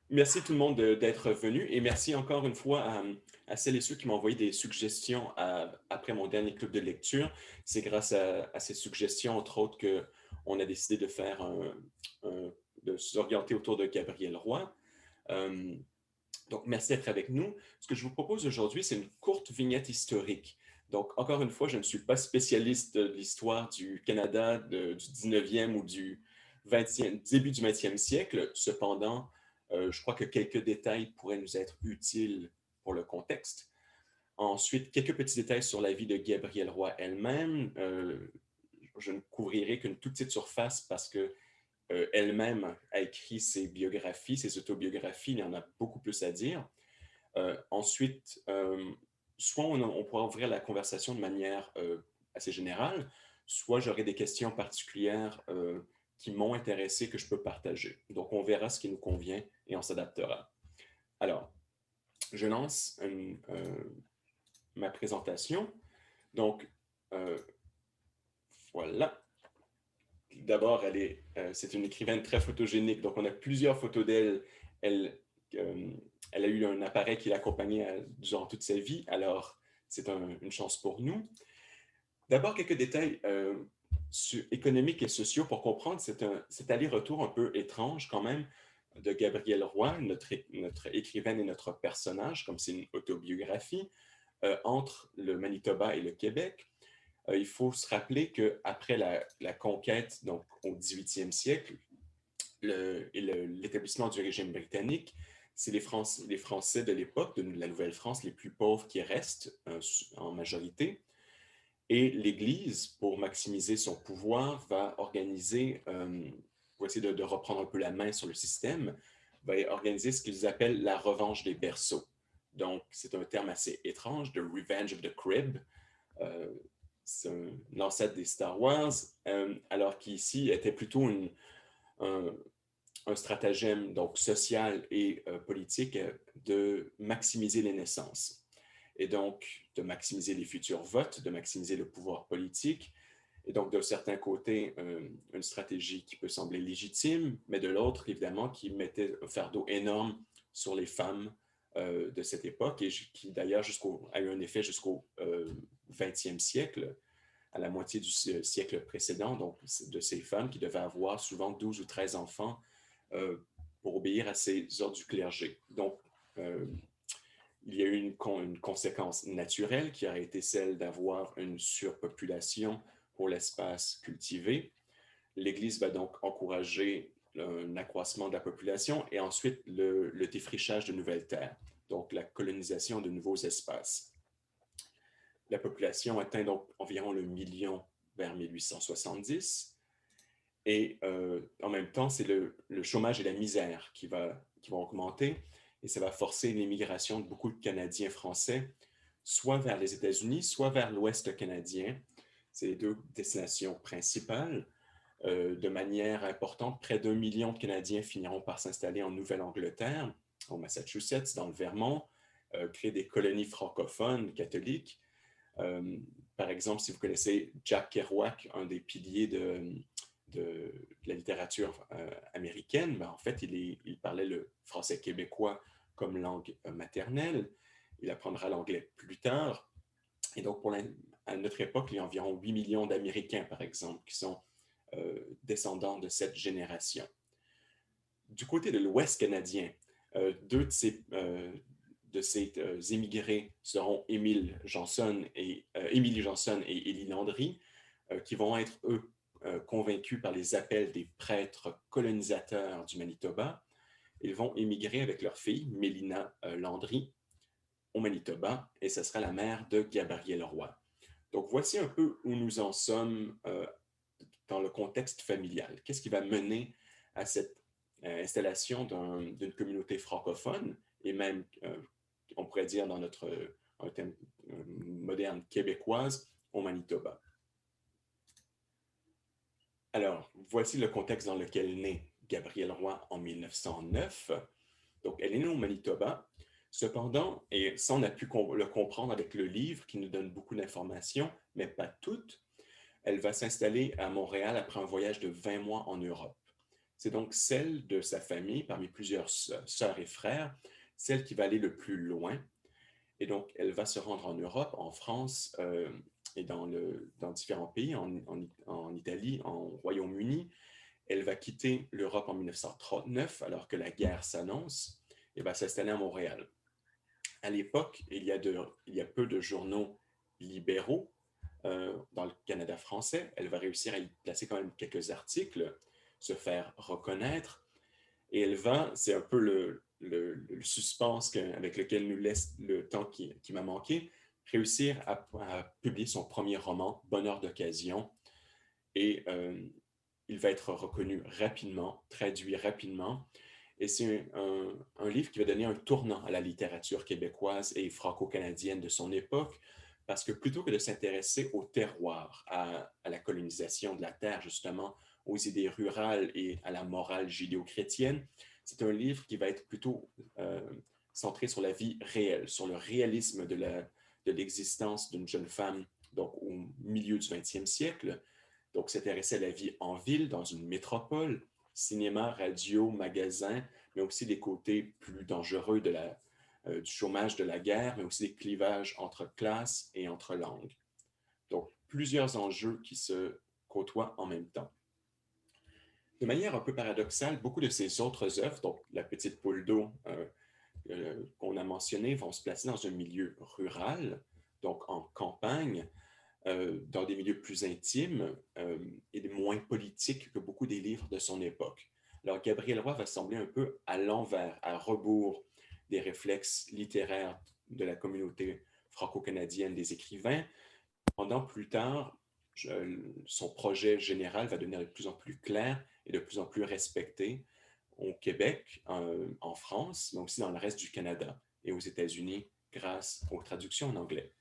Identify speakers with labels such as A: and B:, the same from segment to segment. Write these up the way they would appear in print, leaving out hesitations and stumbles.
A: Merci tout le monde d'être venu et merci encore une fois à celles et ceux qui m'ont envoyé des suggestions après mon dernier club de lecture. C'est grâce à ces suggestions, entre autres, qu'on a décidé de faire de s'orienter autour de Gabriel Roy. Euh, donc, merci d'être avec nous. Ce que je vous propose aujourd'hui, c'est une courte vignette historique. Donc, encore une fois, je ne suis pas spécialiste de l'histoire du Canada du 19e ou du 20e, début du 20e siècle. Cependant, je crois que quelques détails pourraient nous être utiles pour le contexte. Ensuite, quelques petits détails sur la vie de Gabrielle Roy elle-même. Je ne couvrirai qu'une toute petite surface parce que elle-même a écrit ses biographies, ses autobiographies. Il y en a beaucoup plus à dire. Ensuite, soit on pourra ouvrir la conversation de manière assez générale, soit j'aurai des questions particulières qui m'ont intéressé que je peux partager. Donc, on verra ce qui nous convient et on s'adaptera. Alors, je lance ma présentation. Donc, euh, voilà. D'abord, c'est une écrivaine très photogénique, donc on a plusieurs photos d'elle. Elle, euh, Elle a eu un appareil qui l'accompagnait durant toute sa vie, alors c'est une chance pour nous. D'abord, quelques détails économiques et sociaux pour comprendre cet aller-retour un peu étrange quand même de Gabrielle Roy, notre écrivaine et notre personnage, comme c'est une autobiographie, entre le Manitoba et le Québec. Il faut se rappeler qu'après la conquête, donc au 18e siècle, et l'établissement du régime britannique, c'est les Français de l'époque, de la Nouvelle-France, les plus pauvres qui restent en majorité. Et l'Église, pour maximiser son pouvoir, va organiser, pour essayer de reprendre un peu la main sur le système, va organiser ce qu'ils appellent la revanche des berceaux. Donc, c'est un terme assez étrange, de Revenge of the Crib. Euh, c'est un ancêtre des Star Wars, alors qu'ici était plutôt un, un stratagème donc social et politique de maximiser les naissances et donc de maximiser les futurs votes, de maximiser le pouvoir politique. Et donc, d'un certain côté, une stratégie qui peut sembler légitime, mais de l'autre, évidemment, qui mettait un fardeau énorme sur les femmes de cette époque et qui, d'ailleurs, a eu un effet jusqu'au 20e siècle, à la moitié du siècle précédent, donc de ces femmes qui devaient avoir souvent 12 ou 13 enfants euh, pour obéir à ces ordres du clergé. Donc, euh, il y a eu une conséquence naturelle qui a été celle d'avoir une surpopulation pour l'espace cultivé. L'Église va donc encourager un accroissement de la population et ensuite le défrichage de nouvelles terres, donc la colonisation de nouveaux espaces. La population atteint donc environ le million vers 1870 et en même temps, c'est le chômage et la misère qui vont augmenter et ça va forcer l'immigration de beaucoup de Canadiens français, soit vers les États-Unis, soit vers l'Ouest canadien. C'est les deux destinations principales. De manière importante, près d'un million de Canadiens finiront par s'installer en Nouvelle-Angleterre, au Massachusetts, dans le Vermont, créer des colonies francophones catholiques. Euh, Par exemple, si vous connaissez Jack Kerouac, un des piliers de la littérature américaine, ben, en fait, il parlait le français québécois comme langue maternelle. Il apprendra l'anglais plus tard. Et donc, à notre époque, il y a environ 8 millions d'Américains, par exemple, qui sont descendants de cette génération. Du côté de l'Ouest canadien, deux de ces immigrés seront Émilie Johnson et Élie Landry, qui vont être, eux, convaincus par les appels des prêtres colonisateurs du Manitoba. Ils vont émigrer avec leur fille, Mélina Landry, au Manitoba, et ce sera la mère de Gabriel Roy. Donc, voici un peu où nous en sommes dans le contexte familial. Qu'est-ce qui va mener à cette installation d'une communauté francophone et même, on pourrait dire dans notre un thème moderne québécoise, au Manitoba. Alors, voici le contexte dans lequel naît Gabrielle Roy en 1909. Donc, elle est née au Manitoba. Cependant, et ça, on a pu le comprendre avec le livre qui nous donne beaucoup d'informations, mais pas toutes, elle va s'installer à Montréal après un voyage de 20 mois en Europe. C'est donc celle de sa famille, parmi plusieurs sœurs et frères, celle qui va aller le plus loin. Et donc, elle va se rendre en Europe, en France et dans différents pays, en Italie, en Royaume-Uni. Elle va quitter l'Europe en 1939, alors que la guerre s'annonce, et va s'installer à Montréal. À l'époque, il y a peu de journaux libéraux dans le Canada français. Elle va réussir à y placer quand même quelques articles, se faire reconnaître. Et elle va, c'est un peu le suspense avec lequel nous laisse le temps qui m'a manqué, réussir à publier son premier roman, Bonheur d'occasion. Et il va être reconnu rapidement, traduit rapidement. Et c'est un livre qui va donner un tournant à la littérature québécoise et franco-canadienne de son époque, parce que plutôt que de s'intéresser au terroir, à la colonisation de la terre, justement, aux idées rurales et à la morale judéo-chrétienne, c'est un livre qui va être plutôt centré sur la vie réelle, sur le réalisme de l'existence d'une jeune femme donc au milieu du 20e siècle. Donc, s'intéresser à la vie en ville, dans une métropole, cinéma, radio, magasin, mais aussi des côtés plus dangereux du chômage de la guerre, mais aussi des clivages entre classes et entre langues. Donc, plusieurs enjeux qui se côtoient en même temps. De manière un peu paradoxale, beaucoup de ces autres œuvres, donc La petite poule d'eau qu'on a mentionné, vont se placer dans un milieu rural, donc en campagne, dans des milieux plus intimes et moins politiques que beaucoup des livres de son époque. Alors, Gabriel Roy va sembler un peu à l'envers, à rebours des réflexes littéraires de la communauté franco-canadienne des écrivains. Pendant plus tard, son projet général va devenir de plus en plus clair et de plus en plus respecté au Québec, en France, mais aussi dans le reste du Canada et aux États-Unis grâce aux traductions en anglais.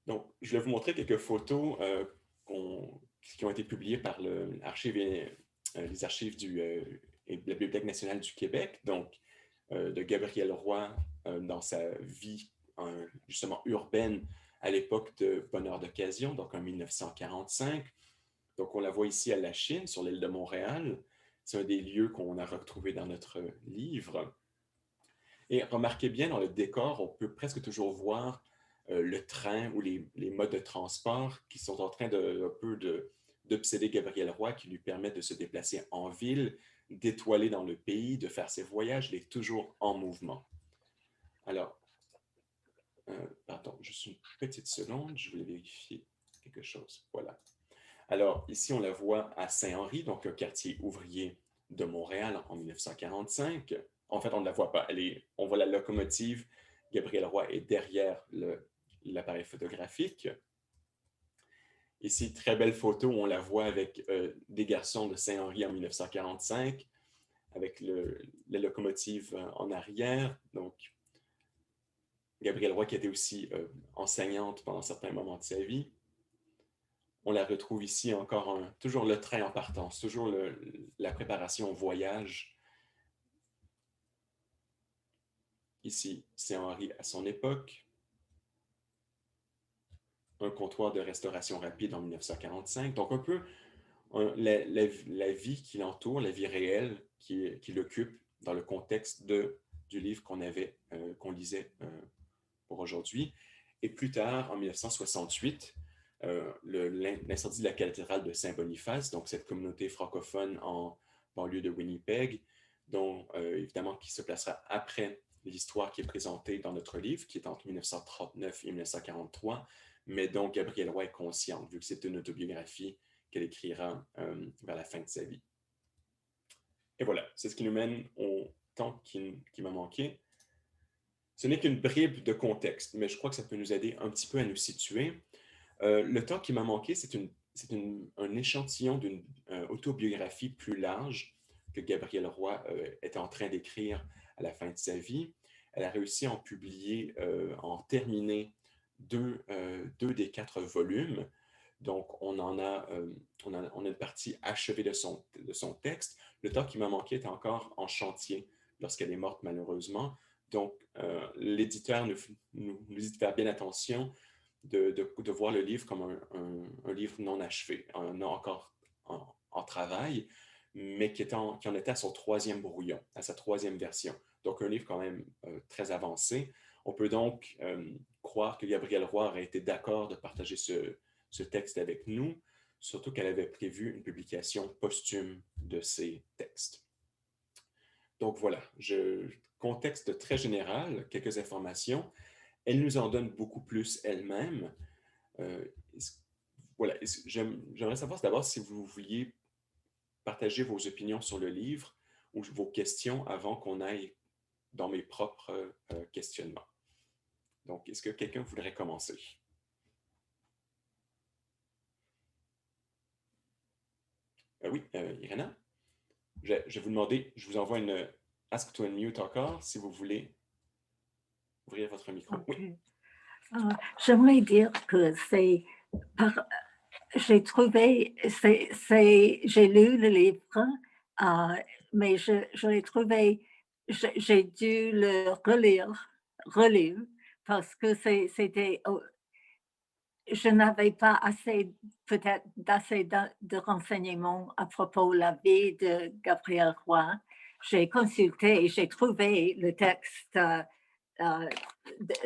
A: Donc, je vais vous montrer quelques photos qui ont été publiées par les archives de la Bibliothèque nationale du Québec, donc de Gabriel Roy dans sa vie justement urbaine à l'époque de Bonheur d'occasion, donc en 1945. Donc, on la voit ici à La Chine, sur l'île de Montréal. C'est un des lieux qu'on a retrouvé dans notre livre. Et remarquez bien, dans le décor, on peut presque toujours voir le train ou les modes de transport qui sont en train d'obséder Gabriel Roy, qui lui permettent de se déplacer en ville, d'étoiler dans le pays, de faire ses voyages. Il est toujours en mouvement. Alors, pardon, juste une petite seconde, je voulais vérifier quelque chose. Voilà. Alors, ici, on la voit à Saint-Henri, donc un quartier ouvrier de Montréal en 1945. En fait, on ne la voit pas. On voit la locomotive. Gabriel Roy est derrière l'appareil photographique. Ici, très belle photo où on la voit avec des garçons de Saint-Henri en 1945, avec la locomotive en arrière. Donc, Gabriel Roy qui était aussi enseignante pendant certains moments de sa vie. On la retrouve ici encore, toujours le train en partance, toujours la préparation au voyage. Ici, c'est Henri à son époque. Un comptoir de restauration rapide en 1945. Donc, un peu la vie qui l'entoure, la vie réelle qui l'occupe dans le contexte du livre qu'on lisait pour aujourd'hui. Et plus tard, en 1968, l'incendie de la cathédrale de Saint-Boniface, donc cette communauté francophone en banlieue de Winnipeg, dont évidemment qui se placera après l'histoire qui est présentée dans notre livre, qui est entre 1939 et 1943, mais dont Gabriel Roy est consciente, vu que c'est une autobiographie qu'elle écrira vers la fin de sa vie. Et voilà, c'est ce qui nous mène au temps qui m'a manqué. Ce n'est qu'une bribe de contexte, mais je crois que ça peut nous aider un petit peu à nous situer. Le temps qui m'a manqué, c'est un échantillon d'une autobiographie plus large que Gabriel Roy était en train d'écrire à la fin de sa vie. Elle a réussi à en terminer deux des 4 volumes. Donc, on a une partie achevée de son texte. Le temps qui m'a manqué est encore en chantier lorsqu'elle est morte, malheureusement. Donc, l'éditeur nous dit de faire bien attention de voir le livre comme un livre non achevé, en travail, mais qui en était à son troisième brouillon, à sa troisième version. Donc, un livre quand même très avancé. On peut donc croire que Gabrielle Roy aurait été d'accord de partager ce texte avec nous, surtout qu'elle avait prévu une publication posthume de ces textes. Donc voilà, contexte très général, quelques informations. Elle nous en donne beaucoup plus elle-même. Euh, voilà, j'aimerais savoir d'abord si vous vouliez partager vos opinions sur le livre ou vos questions avant qu'on aille dans mes propres questionnements. Donc, est-ce que quelqu'un voudrait commencer? Oui, Irena, je vais vous demander, je vous envoie une Ask to Unmute encore, si vous voulez ouvrir votre micro.
B: Okay. Oui. J'aimerais dire que j'ai trouvé, j'ai lu le livre, mais je l'ai trouvé, j'ai dû le relire, parce que c'était, je n'avais pas assez, peut-être, de renseignements à propos de la vie de Gabrielle Roy. J'ai consulté et j'ai trouvé le texte,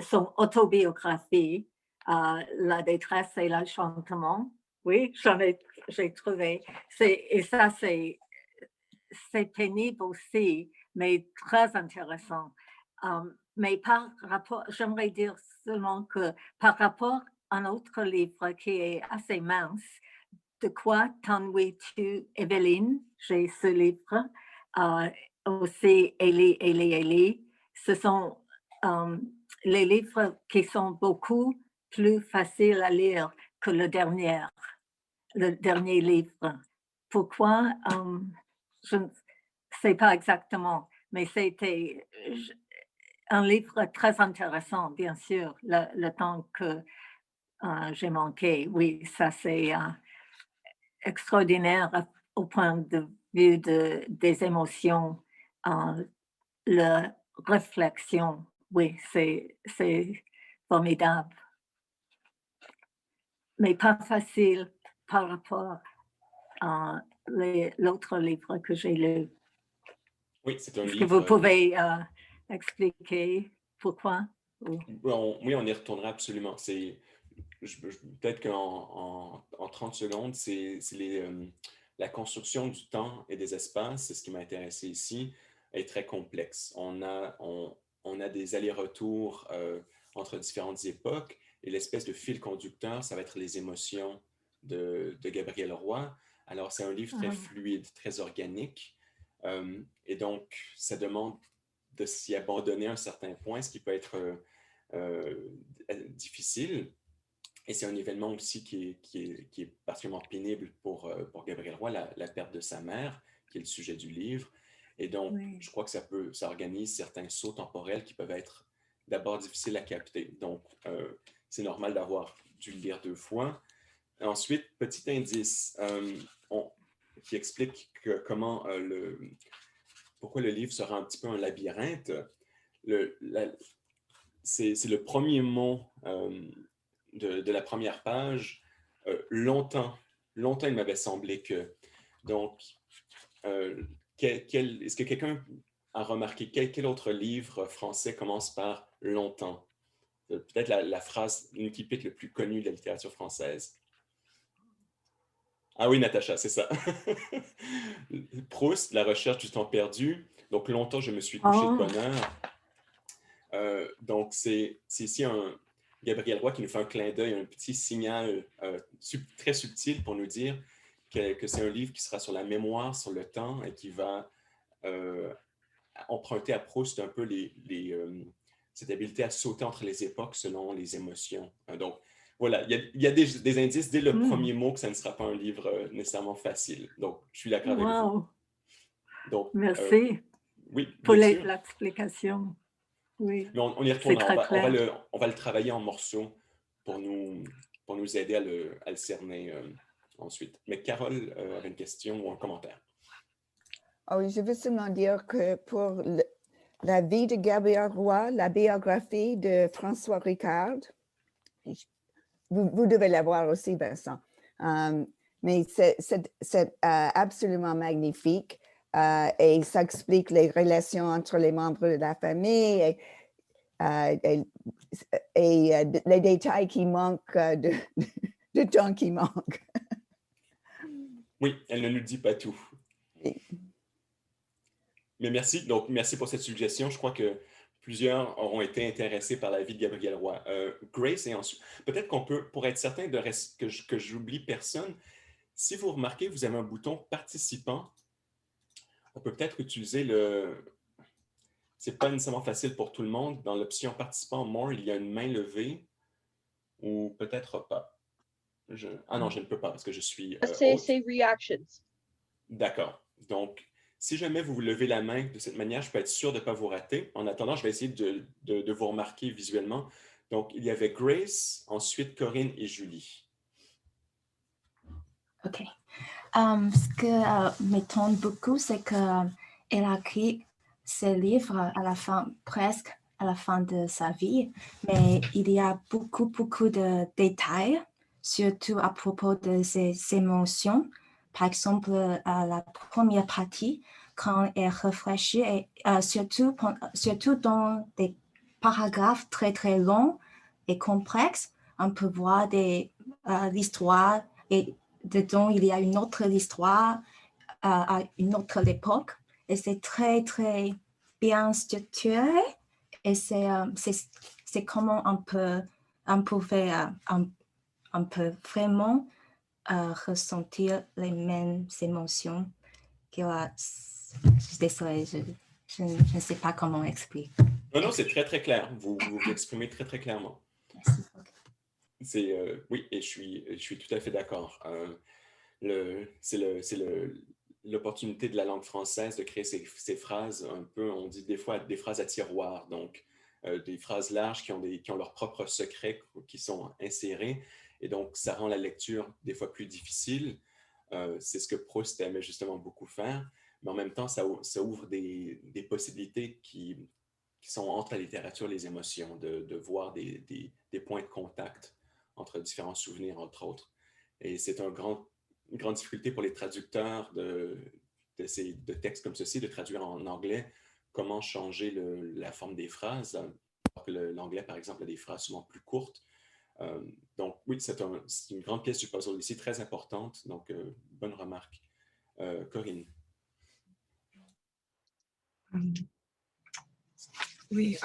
B: son autobiographie, La détresse et l'enchantement. Oui, j'ai trouvé. Et ça, c'est pénible aussi, mais très intéressant. Mais par rapport, j'aimerais dire seulement que par rapport à un autre livre qui est assez mince, De quoi t'ennuies-tu, Evelyne? J'ai ce livre. Aussi, Élie. Ce sont les livres qui sont beaucoup plus faciles à lire que le dernier livre. Pourquoi? Je ne sais pas exactement, mais c'était un livre très intéressant, bien sûr, le temps que j'ai manqué. Oui, ça c'est extraordinaire au point de vue des émotions, la réflexion. Oui, c'est formidable, mais pas facile par rapport à l'autre livre que j'ai lu.
A: Oui, c'est un
B: Est-ce que
A: livre.
B: vous pouvez expliquer pourquoi?
A: Oui, on y retournera absolument. Peut-être qu'en 30 secondes, c'est la construction du temps et des espaces, c'est ce qui m'a intéressé ici, est très complexe. On a des allers-retours entre différentes époques et l'espèce de fil conducteur, ça va être les émotions de Gabrielle Roy. Alors, c'est un livre très fluide, très organique. Et donc, ça demande de s'y abandonner à un certain point, ce qui peut être difficile. Et c'est un événement aussi qui est particulièrement pénible pour Gabrielle Roy, la perte de sa mère, qui est le sujet du livre. Et donc,
B: Oui.
A: je crois que ça organise certains sauts temporels qui peuvent être d'abord difficiles à capter. Donc, c'est normal d'avoir dû le lire 2 fois. Ensuite, petit indice qui explique pourquoi le livre sera un petit peu un labyrinthe. C'est le premier mot de la première page. Longtemps, il m'avait semblé que. Donc, est-ce que quelqu'un a remarqué quel autre livre français commence par longtemps? Peut-être la phrase typique le plus connue de la littérature française. Ah oui, Natacha, c'est ça. Proust, La recherche du temps perdu. Donc, longtemps, je me suis couché de bonne heure. Donc, c'est ici Gabrielle Roy qui nous fait un clin d'œil, un petit signal très subtil pour nous dire que c'est un livre qui sera sur la mémoire, sur le temps et qui va emprunter à Proust un peu cette habileté à sauter entre les époques selon les émotions. Donc, voilà, il y a des indices dès le premier mot que ça ne sera pas un livre nécessairement facile. Donc, je suis d'accord avec vous. Donc,
B: merci
A: oui,
B: pour
A: bien sûr.
B: l'explication. Oui.
A: Mais on y retournera. On va le travailler en morceaux pour nous aider à le cerner ensuite. Mais Carole avait une question ou un commentaire.
C: Oh, je veux seulement dire que pour la vie de Gabrielle Roy, la biographie de François Ricard, vous devez la voir aussi, Vincent. mais c'est absolument magnifique et ça explique les relations entre les membres de la famille et les détails qui manquent de temps qui manque.
A: Oui, elle ne nous dit pas tout.
C: Oui.
A: Mais merci. Donc, merci pour cette suggestion. Je crois que plusieurs auront été intéressés par la vie de Gabriel Roy. Grace, et ensuite, peut-être qu'on peut, pour être certain que j'oublie personne, si vous remarquez, vous avez un bouton participant. On peut peut-être utiliser le... C'est pas nécessairement facile pour tout le monde. Dans l'option participant More, il y a une main levée ou peut-être pas. Ah non, je ne peux pas parce que je suis hôte.
D: C'est reactions.
A: D'accord. Donc, si jamais vous levez la main de cette manière, je peux être sûr de ne pas vous rater. En attendant, je vais essayer de vous remarquer visuellement. Donc, il y avait Grace, ensuite Corinne et Julie.
E: OK. Ce que m'étonne beaucoup, c'est qu'elle a écrit ses livres à la fin, presque à la fin de sa vie, mais il y a beaucoup de détails, surtout à propos de ses émotions. Par exemple, la première partie, quand elle réfléchit, et surtout dans des paragraphes très longs et complexes, on peut voir l'histoire et dedans, il y a une autre histoire à une autre époque et c'est très bien structuré et c'est comment on peut vraiment ressentir les mêmes émotions qu'il a. Je suis désolée, je ne sais pas comment expliquer.
A: Non, c'est très clair. Vous vous exprimez très clairement.
E: Merci.
A: Oui, et je suis tout à fait d'accord. C'est l'opportunité de la langue française de créer ces phrases un peu, on dit des fois des phrases à tiroir, donc des phrases larges qui ont leurs propres secrets qui sont insérés, et donc ça rend la lecture des fois plus difficile. C'est ce que Proust aimait justement beaucoup faire, mais en même temps, ça ouvre des possibilités qui sont entre la littérature et les émotions, de voir des points de contact entre différents souvenirs, entre autres. Et c'est une grande difficulté pour les traducteurs de textes comme ceci, de traduire en anglais comment changer la forme des phrases. Alors que l'anglais, par exemple, a des phrases souvent plus courtes. Donc, oui, c'est une grande pièce du puzzle ici, très importante. Donc, bonne remarque. Corinne.
F: Oui,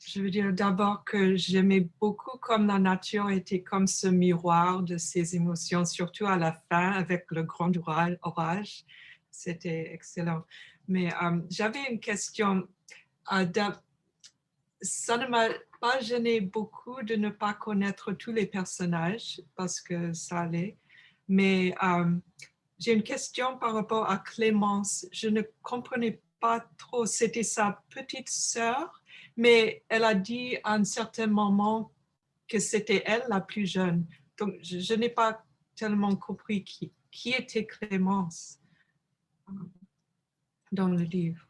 F: je veux dire d'abord que j'aimais beaucoup comme la nature était comme ce miroir de ses émotions, surtout à la fin avec le grand orage. C'était excellent. Mais j'avais une question. Ça ne m'a pas gêné beaucoup de ne pas connaître tous les personnages parce que ça allait. Mais j'ai une question par rapport à Clémence. Je ne comprenais pas trop. C'était sa petite sœur, mais elle a dit à un certain moment que c'était elle la plus jeune. Donc, je n'ai pas tellement compris qui était Clémence dans le livre.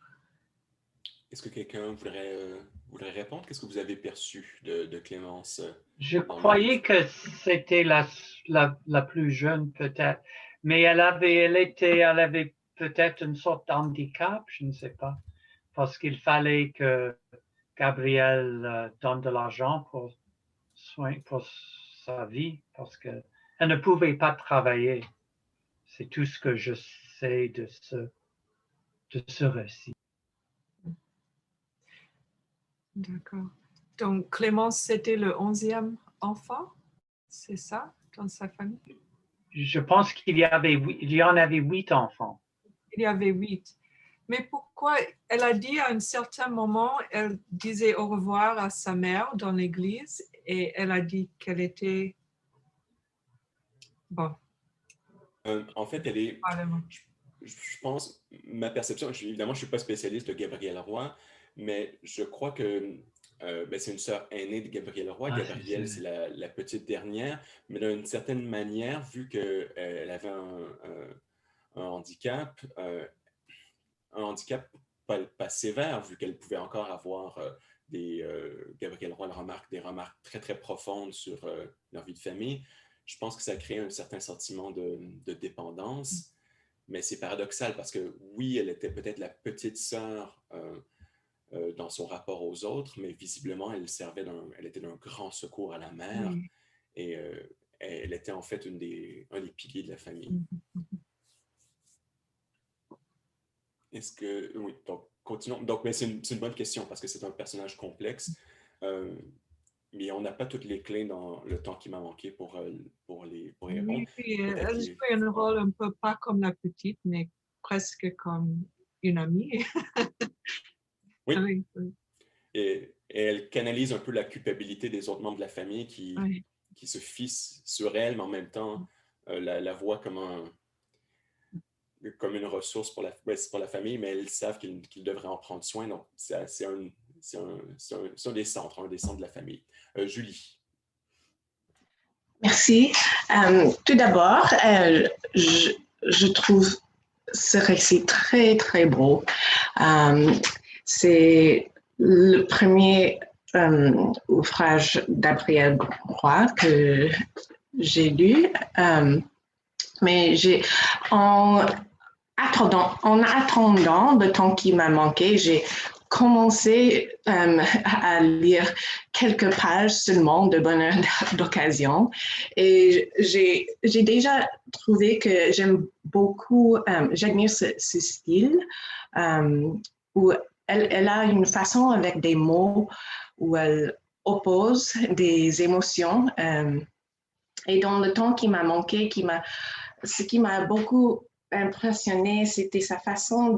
A: Est-ce que quelqu'un voudrait répondre? Qu'est-ce que vous avez perçu de Clémence?
G: Je croyais que c'était la plus jeune peut-être, mais elle avait peut-être une sorte d'handicap, je ne sais pas, parce qu'il fallait que Gabrielle donne de l'argent pour sa vie, parce qu'elle ne pouvait pas travailler. C'est tout ce que je sais de ce récit.
F: D'accord. Donc, Clémence, c'était le 11e enfant, c'est ça, dans sa famille?
G: Je pense qu'il y en avait 8 enfants.
F: Il y avait 8. Mais pourquoi elle a dit à un certain moment, elle disait au revoir à sa mère dans l'église et elle a dit qu'elle était... Bon.
A: En fait, je pense, ma perception, évidemment, je ne suis pas spécialiste de Gabrielle Roy, mais je crois que c'est une sœur aînée de Gabrielle Roy. Gabrielle, c'est la petite dernière, mais d'une certaine manière, vu qu'elle avait un handicap, pas sévère, vu qu'elle pouvait encore avoir Gabrielle Roy remarque des remarques très profondes sur leur vie de famille. je pense que ça crée un certain sentiment de dépendance, mais c'est paradoxal parce que oui, elle était peut-être la petite sœur dans son rapport aux autres, mais visiblement, elle était d'un grand secours à la mère
F: Oui.
A: et elle était en fait un des piliers de la famille.
F: Mhm.
A: Est-ce que, oui, donc continuons. Donc, mais c'est une bonne question parce que c'est un personnage complexe, mais on n'a pas toutes les clés dans le temps qui m'a manqué pour y répondre.
F: Oui, puis,
A: Peut-être
F: elle
A: les...
F: jouait un rôle un peu pas comme la petite, mais presque comme une amie.
A: Oui,
F: Oui, oui,
A: et elle canalise un peu la culpabilité des autres membres de la famille
F: oui.
A: qui se fient sur elle, mais en même temps la voient comme une ressource pour pour la famille, mais elles savent qu'ils devraient en prendre soin. Donc, c'est un des centres de la famille. Julie.
D: Merci. Tout d'abord, je trouve ce récit très, très beau. C'est le premier ouvrage d'Gabriel Roy que j'ai lu, mais en attendant le temps qui m'a manqué, j'ai commencé à lire quelques pages seulement de bonheur d'occasion. Et j'ai déjà trouvé que j'aime beaucoup, j'admire ce style où elle a une façon avec des mots où elle oppose des émotions. Et dans le temps qui m'a manqué, ce qui m'a beaucoup impressionné, c'était sa façon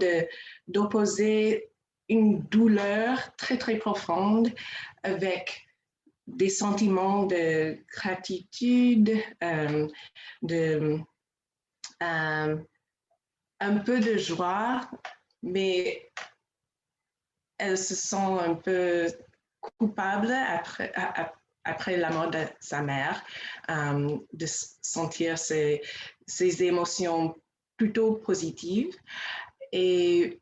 D: d'opposer une douleur très, très profonde avec des sentiments de gratitude, de, un peu de joie, mais elle se sent un peu coupable après la mort de sa mère, de sentir ses émotions plutôt positives. Et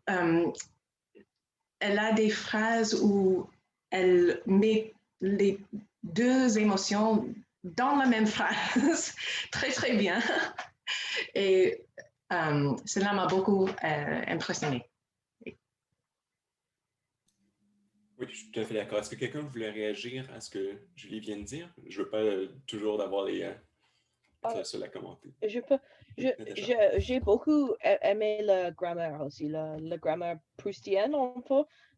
D: elle a des phrases où elle met les deux émotions dans la même phrase, très, très bien. Et cela m'a beaucoup impressionné.
A: Oui, je suis tout à fait d'accord. Est-ce que quelqu'un voulait réagir à ce que Julie vient de dire? Je ne veux pas toujours d'avoir être seul à commenter.
H: Je peux,
A: Oui, Natacha.
H: j'ai beaucoup aimé la grammaire aussi, la grammaire proustienne,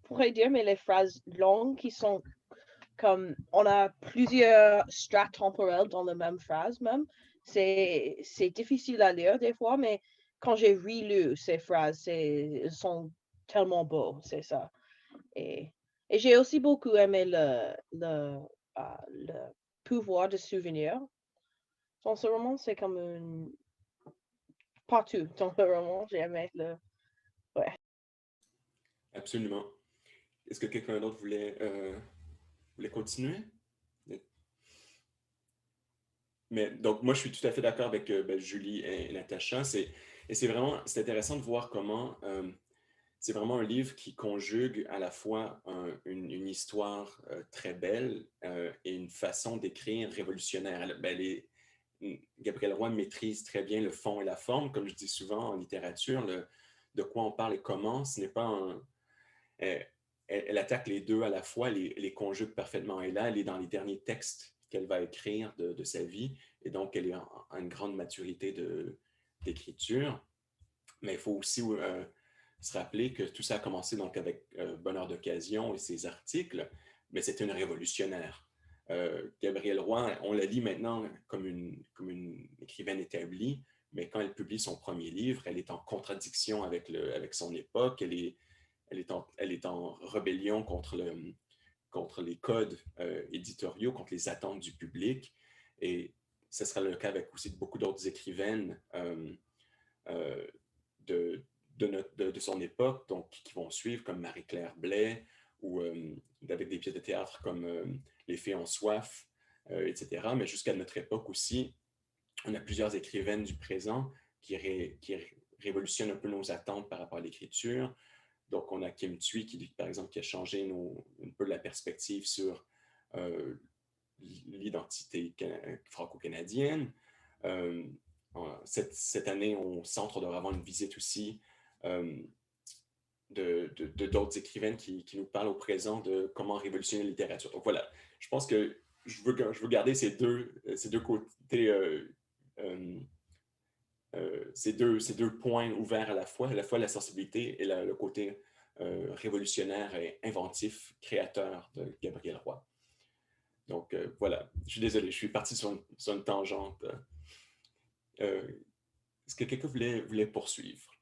H: pourrait dire, mais les phrases longues qui sont comme, on a plusieurs strates temporelles dans la même phrase même. C'est difficile à lire des fois, mais quand j'ai relu ces phrases, elles sont tellement beaux, c'est ça. Et j'ai aussi beaucoup aimé le pouvoir de souvenir. Dans ce roman, c'est comme une... Partout dans le roman, j'ai aimé le... Ouais.
A: Absolument. Est-ce que quelqu'un d'autre voulait continuer? Mais donc, moi, je suis tout à fait d'accord avec Julie et Natacha. C'est intéressant de voir comment c'est vraiment un livre qui conjugue à la fois une histoire très belle et une façon d'écrire révolutionnaire. Gabrielle Roy maîtrise très bien le fond et la forme, comme je dis souvent en littérature, de quoi on parle et comment. Ce n'est pas un... elle attaque les deux à la fois, les conjugue parfaitement. Et là, elle est dans les derniers textes qu'elle va écrire de sa vie, et donc elle est en une grande maturité d'écriture. Mais il faut aussi se rappeler que tout ça a commencé donc avec Bonheur d'occasion et ses articles, mais c'était une révolutionnaire. Gabrielle Roy, on la lit maintenant comme une écrivaine établie, mais quand elle publie son premier livre, elle est en contradiction avec son époque, elle est en rébellion contre les codes éditoriaux, contre les attentes du public, et ce sera le cas avec aussi beaucoup d'autres écrivaines de son époque, donc qui vont suivre, comme Marie-Claire Blais, ou avec des pièces de théâtre comme Les Fées en soif, etc. Mais jusqu'à notre époque aussi, on a plusieurs écrivaines du présent qui révolutionnent un peu nos attentes par rapport à l'écriture. Donc, on a Kim Thuy, par exemple, qui a changé un peu la perspective sur l'identité franco-canadienne. Cette année, au centre, on devrait avoir une visite aussi d'autres écrivaines qui nous parlent au présent de comment révolutionner la littérature. Donc voilà, je pense que je veux garder ces deux côtés, ces deux points ouverts à la fois la sensibilité et le côté révolutionnaire et inventif, créateur de Gabriel Roy. Donc voilà, je suis désolé, je suis parti sur une tangente. Est-ce que quelqu'un voulait poursuivre?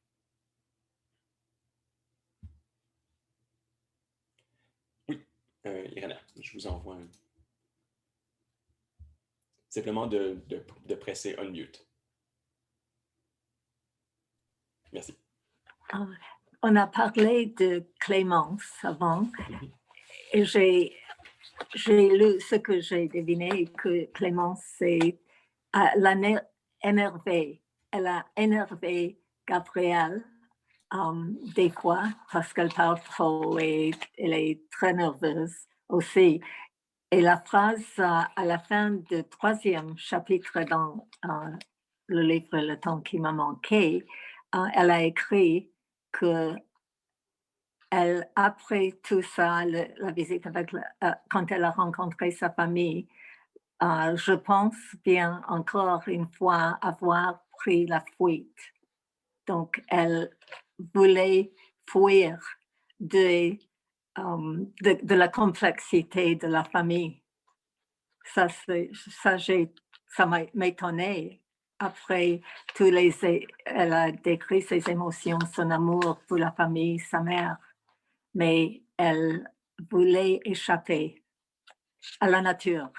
A: Oui, Irena, je vous envoie simplement de presser unmute. Merci.
B: On a parlé de Clémence avant et j'ai lu ce que j'ai deviné, que Clémence l'a énervé. Elle a énervé Gabrielle des fois parce qu'elle parle trop et elle est très nerveuse aussi. Et la phrase à la fin du 3e chapitre dans le livre Le temps qui m'a manqué, elle a écrit que après tout ça, la visite quand elle a rencontré sa famille, je pense bien encore une fois avoir pris la fuite. Donc, elle voulait fuir de la complexité de la famille. Ça m'étonnait. Après, elle a décrit ses émotions, son amour pour la famille, sa mère, mais elle voulait échapper à la nature.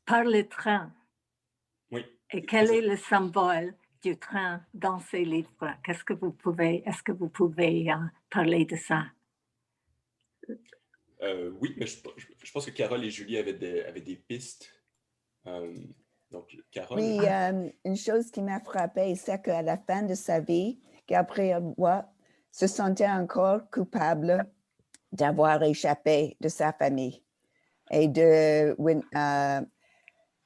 B: Par le train.
A: Oui.
B: Et quel est le symbole du train dans ces livres? Est-ce que vous pouvez parler de ça?
A: Oui, mais je pense que Carole et Julie avaient des pistes. Donc, Carole?
C: Oui, une chose qui m'a frappée, c'est qu'à la fin de sa vie, Gabriel Roy se sentait encore coupable d'avoir échappé de sa famille. Et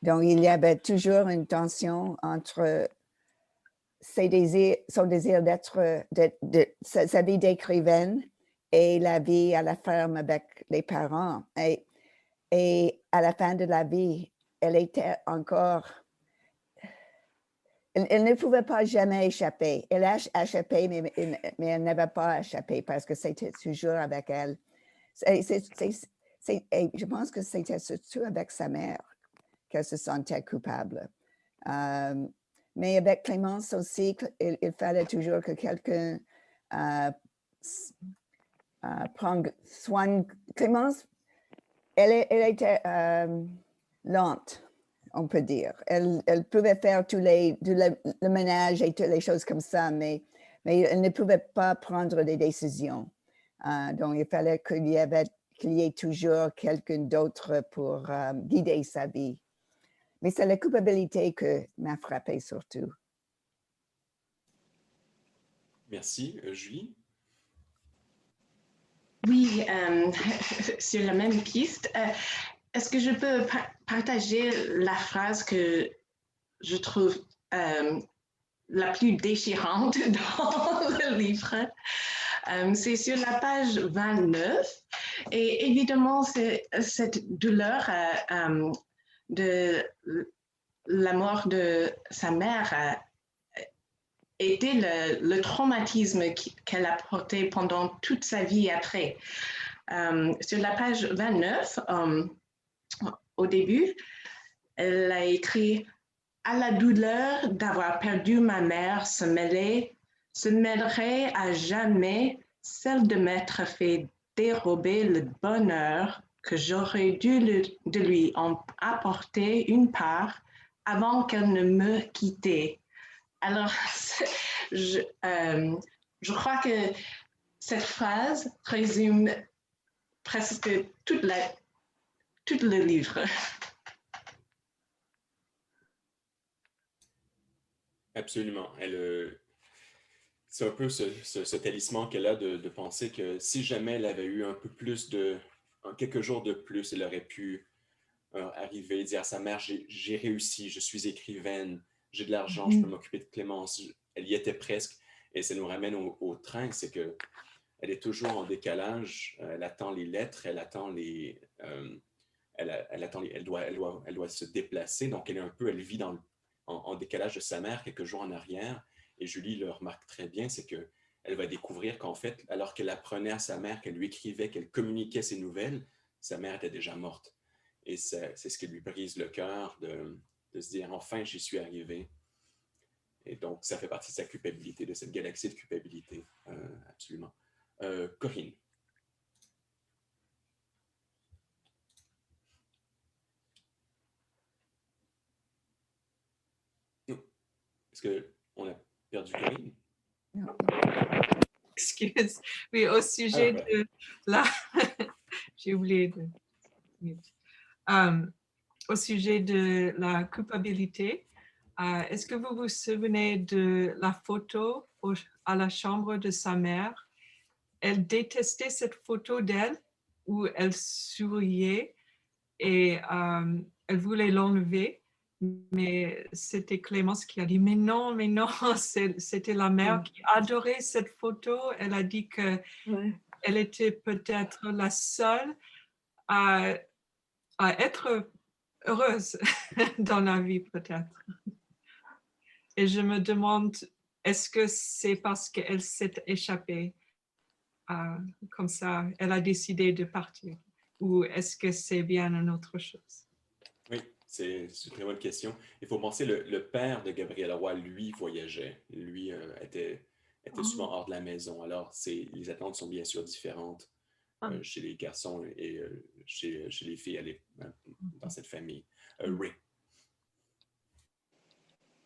C: donc, il y avait toujours une tension entre son désir sa vie d'écrivaine et la vie à la ferme avec les parents. Et à la fin de la vie, elle était encore... Elle ne pouvait pas jamais échapper. Elle a échappé, mais elle n'avait pas échappé parce que c'était toujours avec elle. Je pense que c'était surtout avec sa mère qu'elle se sentait coupable. Mais avec Clémence aussi, il fallait toujours que quelqu'un prenne soin. Clémence, elle était lente, on peut dire. Elle pouvait faire le ménage et toutes les choses comme ça, mais elle ne pouvait pas prendre des décisions. Donc, il fallait qu'il y ait toujours quelqu'un d'autre pour guider sa vie. Mais c'est la culpabilité qui m'a frappée surtout.
A: Merci. Julie?
D: Oui, sur la même piste. Est-ce que je peux partager la phrase que je trouve la plus déchirante dans le livre? C'est sur la page 29. Et évidemment, cette douleur de la mort de sa mère était le traumatisme qu'elle a porté pendant toute sa vie après. Sur la page 29, au début, elle a écrit « À la douleur d'avoir perdu ma mère se mêlerait à jamais celle de m'être fait dérober le bonheur que j'aurais dû de lui en apporter une part avant qu'elle ne me quitte. » Alors, je crois que cette phrase résume presque tout le livre.
A: Absolument. C'est un peu ce talisman qu'elle a de penser que si jamais elle avait eu un peu plus quelques jours de plus, elle aurait pu arriver, dire à sa mère, j'ai réussi, je suis écrivaine, j'ai de l'argent, je peux m'occuper de Clémence. Elle y était presque. Et ça nous ramène au train, c'est que elle est toujours en décalage, elle attend les lettres, elle attend les... elle doit se déplacer, donc elle vit en décalage de sa mère quelques jours en arrière. Et Julie le remarque très bien, c'est qu'elle va découvrir qu'en fait, alors qu'elle apprenait à sa mère, qu'elle lui écrivait, qu'elle communiquait ses nouvelles, sa mère était déjà morte. Et c'est ce qui lui brise le cœur de se dire, enfin, j'y suis arrivé. Et donc, ça fait partie de sa culpabilité, de cette galaxie de culpabilité, absolument. Corinne. Est-ce qu'on a perdu Corinne?
C: Non.
F: Excuse. Oui, au sujet de la... J'ai oublié de... au sujet de la culpabilité, est-ce que vous vous souvenez de la photo à la chambre de sa mère? Elle détestait cette photo d'elle où elle souriait et elle voulait l'enlever. Mais c'était Clémence qui a dit, mais non, c'était la mère qui adorait cette photo. Elle a dit qu'elle était peut-être la seule à être heureuse dans la vie, peut-être. Et je me demande, est-ce que c'est parce qu'elle s'est échappée comme ça, elle a décidé de partir? Ou est-ce que c'est bien une autre chose?
A: Oui, c'est une très bonne question. Il faut penser, le père de Gabriel Roy, lui, voyageait. Lui était souvent hors de la maison. Alors, les attentes sont bien sûr différentes chez les garçons et chez les filles dans cette famille. Ray.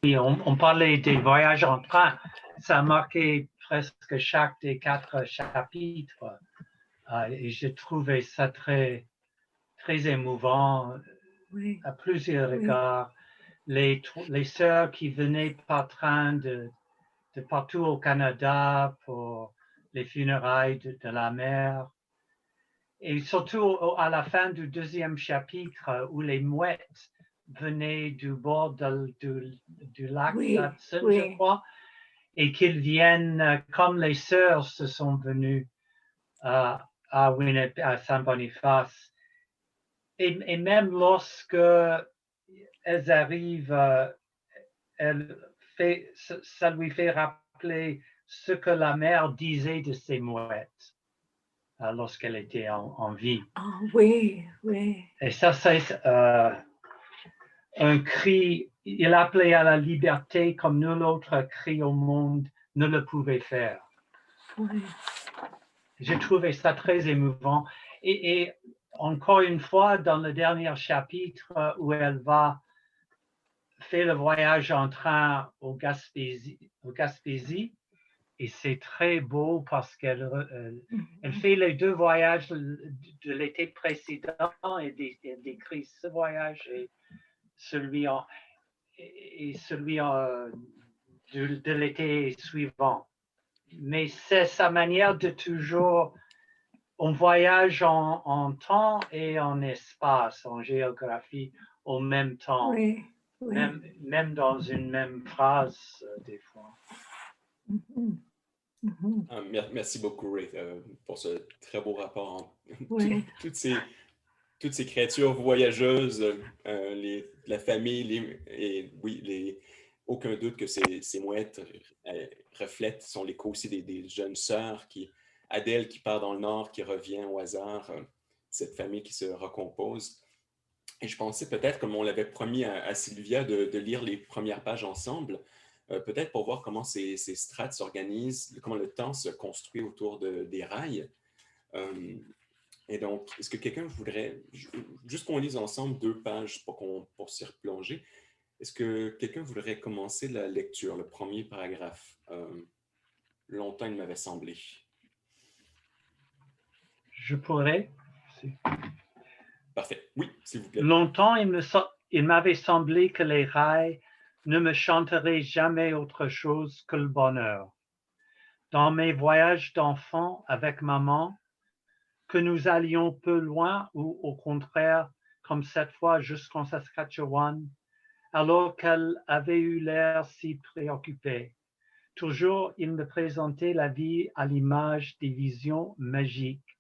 G: Oui, on parlait des voyages en train. Ça a marqué presque chaque des 4 chapitres. Et j'ai trouvé ça très, très émouvant à plusieurs regards. Les sœurs qui venaient par train de partout au Canada pour les funérailles de la mère. Et surtout à la fin du 2e chapitre où les mouettes venaient du bord du lac Hudson, je crois, et qu'ils viennent comme les sœurs se sont venues à Saint-Boniface. Et même lorsque elles arrivent, ça lui fait rappeler ce que la mère disait de ces mouettes lorsqu'elle était en vie.
B: Oui.
G: Et ça, c'est un cri, il appelait à la liberté comme nul autre cri au monde ne le pouvait faire. J'ai trouvé ça très émouvant. Et encore une fois, dans le dernier chapitre où elle va faire le voyage en train au Gaspésie, et c'est très beau parce qu'elle fait les 2 voyages de l'été précédent et décrit ce voyage et celui de l'été suivant. Mais c'est sa manière de toujours, on voyage en temps et en espace, en géographie, au même temps, même dans une même phrase des fois.
A: Merci beaucoup, Ray, pour ce très beau rapport. Toutes ces créatures voyageuses, la famille, aucun doute que ces mouettes sont l'écho aussi des jeunes sœurs, Adèle qui part dans le nord, qui revient au hasard, cette famille qui se recompose. Et je pensais peut-être, comme on l'avait promis à Sylvia, de lire les premières pages ensemble, peut-être pour voir comment ces strates s'organisent, comment le temps se construit autour des rails. Et donc, est-ce que quelqu'un voudrait, juste qu'on lise ensemble 2 pages pour s'y replonger, est-ce que quelqu'un voudrait commencer la lecture, le premier paragraphe? Longtemps, il m'avait semblé.
G: Je pourrais.
A: Parfait. Oui, s'il vous plaît.
G: Longtemps, il m'avait semblé que les rails ne me chanteraient jamais autre chose que le bonheur. Dans mes voyages d'enfant avec maman, que nous allions peu loin ou au contraire comme cette fois jusqu'en Saskatchewan, alors qu'elle avait eu l'air si préoccupée. Toujours, il me présentait la vie à l'image des visions magiques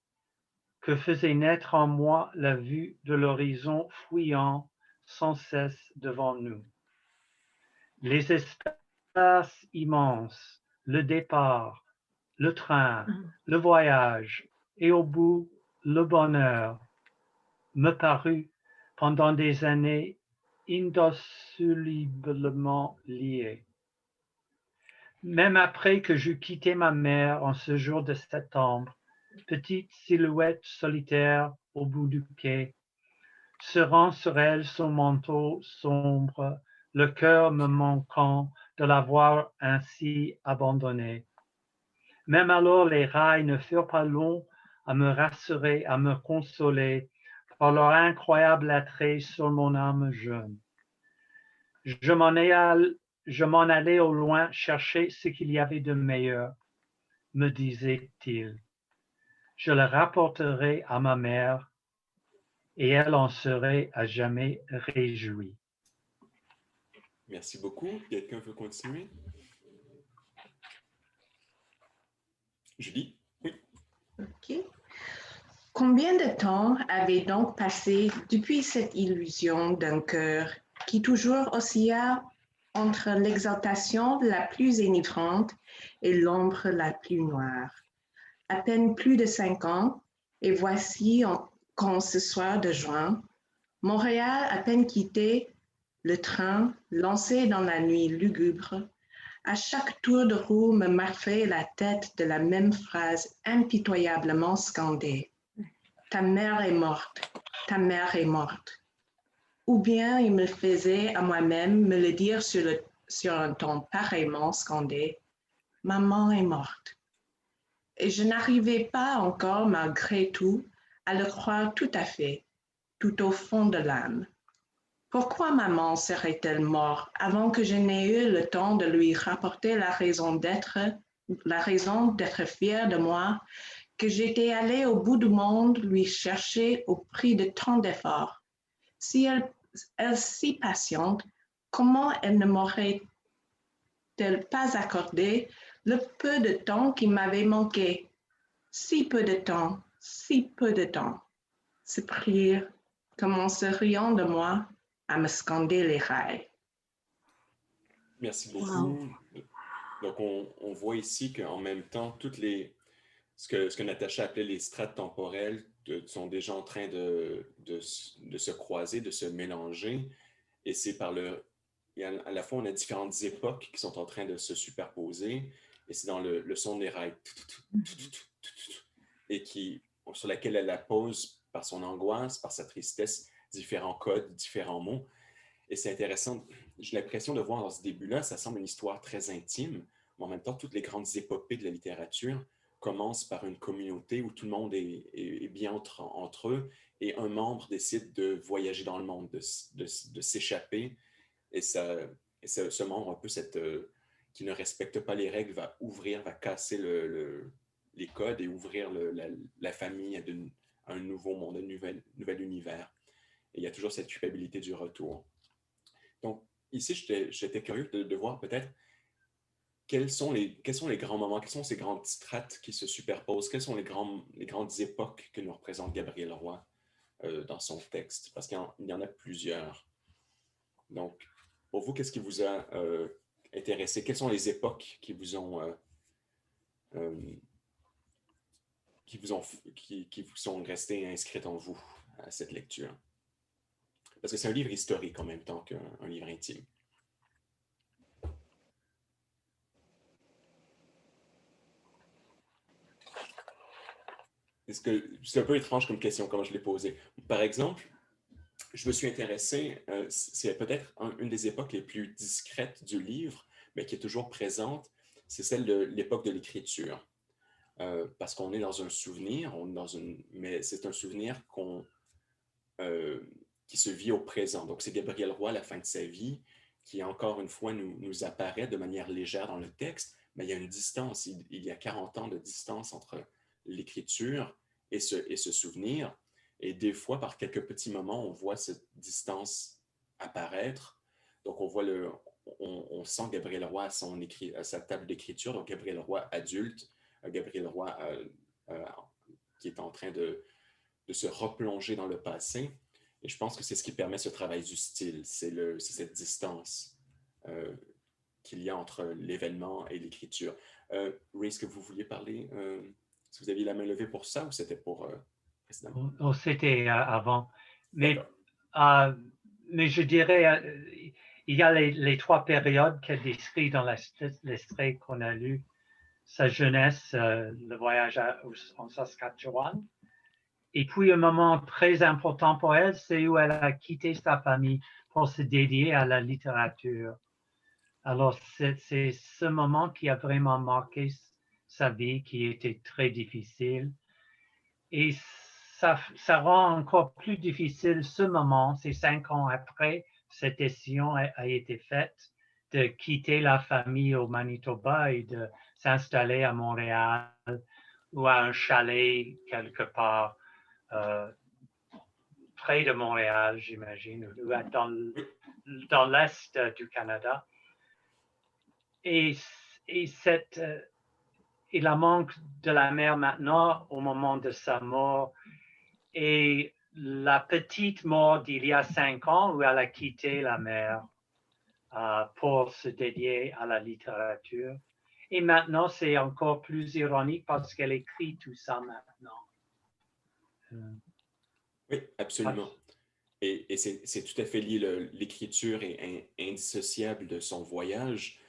G: que faisait naître en moi la vue de l'horizon fuyant sans cesse devant nous. Les espaces immenses, le départ, le train, le voyage et au bout, le bonheur me parut pendant des années indissolublement liés. Même après que j'eus quitté ma mère en ce jour de septembre, petite silhouette solitaire au bout du quai, serrant sur elle son manteau sombre, le cœur me manquant de l'avoir ainsi abandonnée. Même alors, les rails ne furent pas longs à me rassurer, à me consoler par leur incroyable attrait sur mon âme jeune. Je m'en allais au loin chercher ce qu'il y avait de meilleur, me disait-il. Je le rapporterai à ma mère et elle en serait à jamais réjouie.
A: Merci beaucoup. Quelqu'un veut continuer? Julie? Oui.
D: OK. Combien de temps avait donc passé depuis cette illusion d'un cœur qui toujours oscilla entre l'exaltation la plus enivrante et l'ombre la plus noire? À peine plus de 5 ans, et voici qu'en ce soir de juin, Montréal à peine quitté, le train, lancé dans la nuit lugubre, à chaque tour de roue me marquait la tête de la même phrase impitoyablement scandée. Ta mère est morte, ta mère est morte. Ou bien il me faisait à moi-même me le dire sur un ton pareillement scandé. Maman est morte. Et je n'arrivais pas encore, malgré tout, à le croire tout à fait, tout au fond de l'âme. Pourquoi maman serait-elle morte avant que je n'ai eu le temps de lui rapporter la raison d'être fière de moi, que j'étais allée au bout du monde lui chercher au prix de tant d'efforts? Si elle si patiente, comment elle ne m'aurait-elle pas accordé le peu de temps qui m'avait manqué? Si peu de temps, si peu de temps. Se prier, comme en se riant de moi, à me scander les rails.
A: Merci beaucoup. Donc, on voit ici qu'en même temps, ce que Natacha appelait les strates temporelles sont déjà en train de se croiser, de se mélanger. Et c'est à la fois, on a différentes époques qui sont en train de se superposer. Et c'est dans le son des rails. Et sur laquelle elle appose par son angoisse, par sa tristesse, différents codes, différents mots. Et c'est intéressant. J'ai l'impression de voir dans ce début-là, ça semble une histoire très intime, mais en même temps, toutes les grandes épopées de la littérature commencent par une communauté où tout le monde est bien entre eux et un membre décide de voyager dans le monde, de s'échapper. Et ce membre, un peu qui ne respecte pas les règles, va casser les codes et ouvrir la famille à un nouveau monde, un nouvel univers. Et il y a toujours cette culpabilité du retour. Donc, ici, j'étais curieux de voir peut-être quels sont les grands moments, quelles sont ces grandes strates qui se superposent, quelles sont les grandes époques que nous représente Gabriel Roy dans son texte, parce qu'il y en a plusieurs. Donc, pour vous, qu'est-ce qui vous a intéressé? Quelles sont les époques qui vous sont restées inscrites en vous à cette lecture? Parce que c'est un livre historique en même temps qu'un livre intime. C'est un peu étrange comme question, comment je l'ai posée. Par exemple, je me suis intéressé, c'est peut-être une des époques les plus discrètes du livre, mais qui est toujours présente, c'est celle de l'époque de l'écriture. Parce qu'on est dans un souvenir, mais c'est un souvenir qui se vit au présent. Donc, c'est Gabriel Roy, la fin de sa vie, qui encore une fois nous apparaît de manière légère dans le texte, mais il y a une distance, il y a 40 ans de distance entre l'écriture et ce souvenir. Et des fois, par quelques petits moments, on voit cette distance apparaître. Donc, on sent Gabriel Roy à sa table d'écriture, donc Gabriel Roy adulte, Gabriel Roy qui est en train de se replonger dans le passé. Et je pense que c'est ce qui permet ce travail du style, c'est cette distance qu'il y a entre l'événement et l'écriture. Ray, est-ce que vous vouliez parler? Est-ce que vous aviez la main levée pour ça ou c'était pour précédemment?
G: Oh, c'était avant.
A: D'accord.
G: Mais je dirais, il y a les trois périodes qu'elle décrit dans l'extrait qu'on a lu. Sa jeunesse, le voyage en Saskatchewan. Et puis, un moment très important pour elle, c'est où elle a quitté sa famille pour se dédier à la littérature. Alors, c'est ce moment qui a vraiment marqué sa vie, qui était très difficile. Et ça rend encore plus difficile ce moment, c'est 5 ans après cette décision a été faite, de quitter la famille au Manitoba et de s'installer à Montréal ou à un chalet quelque part près de Montréal, j'imagine, ou dans l'est du Canada. Et la manque de la mère maintenant au moment de sa mort et la petite mort d'il y a 5 ans où elle a quitté la mère pour se dédier à la littérature. Et maintenant, c'est encore plus ironique parce qu'elle écrit tout ça maintenant.
A: Oui, absolument. Et c'est tout à fait lié. L'écriture est indissociable de son voyage.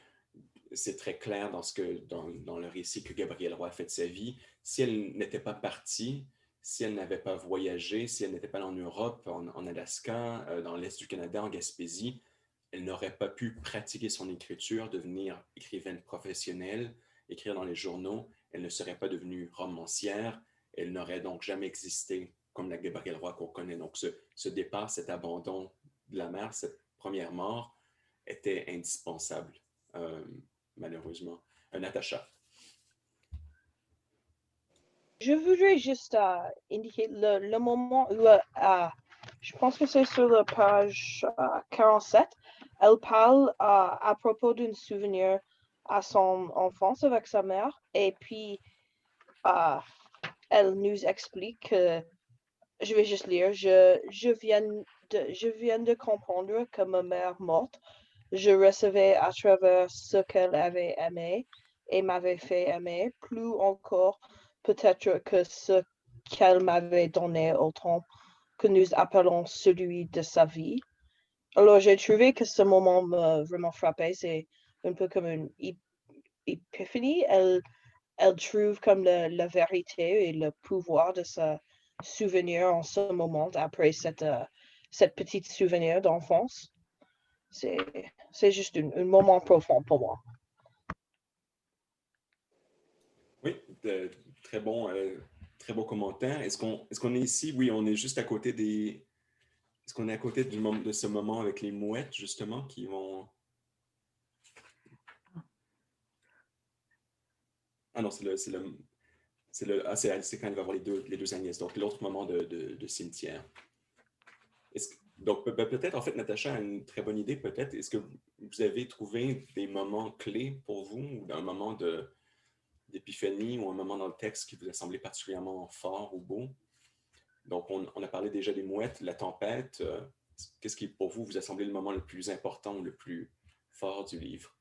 A: C'est très clair dans le récit que Gabriel Roy a fait de sa vie. Si elle n'était pas partie, si elle n'avait pas voyagé, si elle n'était pas en Europe, en Alaska, dans l'Est du Canada, en Gaspésie, elle n'aurait pas pu pratiquer son écriture, devenir écrivaine professionnelle, écrire dans les journaux. Elle ne serait pas devenue romancière. Elle n'aurait donc jamais existé comme la Gabrielle Roy qu'on connaît. Donc, ce départ, cet abandon de la mère, cette première mort, était indispensable, malheureusement. Natacha.
H: Je voudrais juste indiquer le moment où, je pense que c'est sur la page 47, elle parle à propos d'un souvenir à son enfance avec sa mère, et puis elle nous explique que, je vais juste lire, je viens de comprendre que ma mère morte, je recevais à travers ce qu'elle avait aimé et m'avait fait aimer, plus encore peut-être que ce qu'elle m'avait donné au temps que nous appelons celui de sa vie. Alors j'ai trouvé que ce moment m'a vraiment frappé, c'est un peu comme une épiphanie. Elle trouve comme la vérité et le pouvoir de ce souvenir en ce moment après cette petite souvenir d'enfance. C'est juste un moment profond pour moi.
A: Oui, très bon commentaire. Est-ce qu'on est ici? Oui, on est juste à côté des... Est-ce qu'on est à côté de ce moment avec les mouettes, justement, qui vont... Ah non, c'est quand elle va voir les deux Agnès, donc l'autre moment de cimetière. Donc, peut-être, en fait, Natacha a une très bonne idée, peut-être. Est-ce que vous avez trouvé des moments clés pour vous, ou un moment d'épiphanie, ou un moment dans le texte qui vous a semblé particulièrement fort ou beau? Donc, on a parlé déjà des mouettes, la tempête. Qu'est-ce qui, pour vous a semblé le moment le plus important ou le plus fort du livre?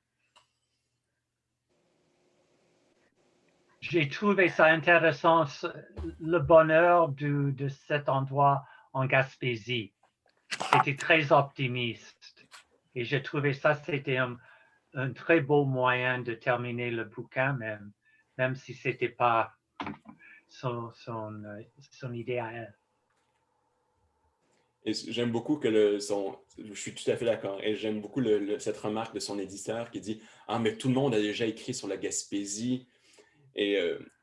G: J'ai trouvé ça intéressant, le bonheur de cet endroit en Gaspésie. C'était très optimiste. Et j'ai trouvé ça, c'était un très beau moyen de terminer le bouquin, même si ce n'était pas son idée à elle.
A: Et j'aime beaucoup que je suis tout à fait d'accord, et j'aime beaucoup cette remarque de son éditeur qui dit « Ah, mais tout le monde a déjà écrit sur la Gaspésie. » Et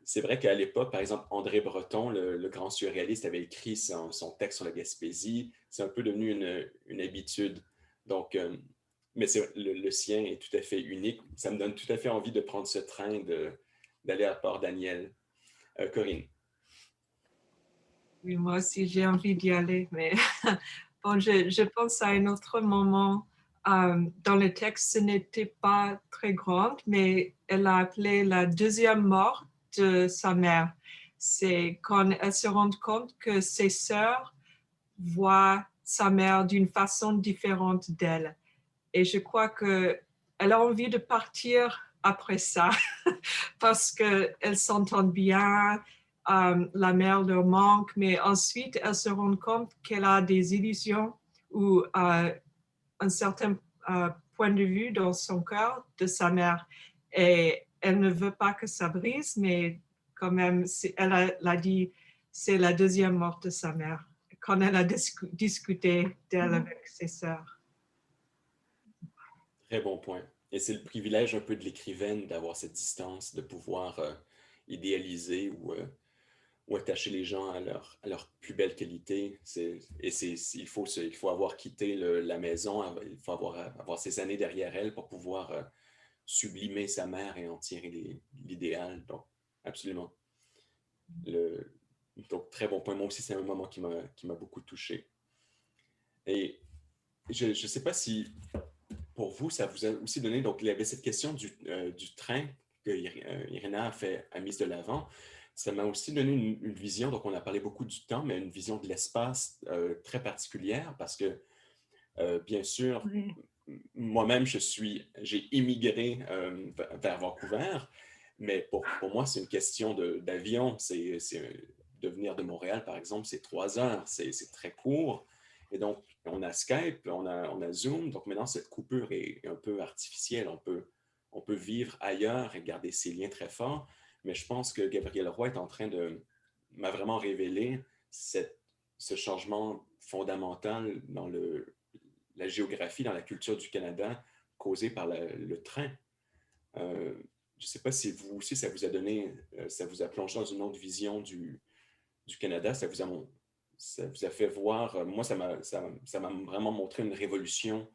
A: c'est vrai qu'à l'époque, par exemple, André Breton, le grand surréaliste, avait écrit son texte sur la Gaspésie. C'est un peu devenu une habitude. Donc, mais le sien est tout à fait unique. Ça me donne tout à fait envie de prendre ce train d'aller à Port-Daniel. Corinne.
F: Oui, moi aussi, j'ai envie d'y aller, mais bon, je pense à un autre moment. Dans le texte, ce n'était pas très grand, mais elle a appelé la deuxième mort de sa mère. C'est quand elle se rend compte que ses sœurs voient sa mère d'une façon différente d'elle. Et je crois qu'elle a envie de partir après ça parce qu'elles s'entendent bien, la mère leur manque, mais ensuite elle se rend compte qu'elle a des illusions ou un certain point de vue dans son cœur de sa mère. Et elle ne veut pas que ça brise, mais quand même, elle a dit c'est la deuxième mort de sa mère quand elle a discuté d'elle avec ses sœurs.
A: Très bon point. Et c'est le privilège un peu de l'écrivaine d'avoir cette distance, de pouvoir idéaliser ou attacher les gens à leur plus belle qualité. Il faut avoir quitté la maison, il faut avoir ces années derrière elle pour pouvoir sublimer sa mère et en tirer l'idéal. Donc, absolument. Donc, très bon point. Moi aussi, c'est un moment qui m'a beaucoup touché. Et je ne sais pas si pour vous, ça vous a aussi donné, donc il y avait cette question du train que Irina a mise de l'avant. Ça m'a aussi donné une vision, donc on a parlé beaucoup du temps, mais une vision de l'espace très particulière parce que, bien sûr,
B: Oui.
A: moi-même, j'ai immigré vers Vancouver, mais pour moi, c'est une question d'avion. De venir de Montréal, par exemple, c'est 3 heures, c'est très court. Et donc, on a Skype, on a Zoom, donc maintenant, cette coupure est un peu artificielle. On peut vivre ailleurs et garder ces liens très forts, mais je pense que Gabriel Roy est en train m'a vraiment révélé ce changement fondamental dans la géographie, dans la culture du Canada, causée par le train. Je ne sais pas si vous aussi, ça vous a donné, ça vous a plongé dans une autre vision du Canada, ça vous a fait voir, moi, ça m'a vraiment montré une révolution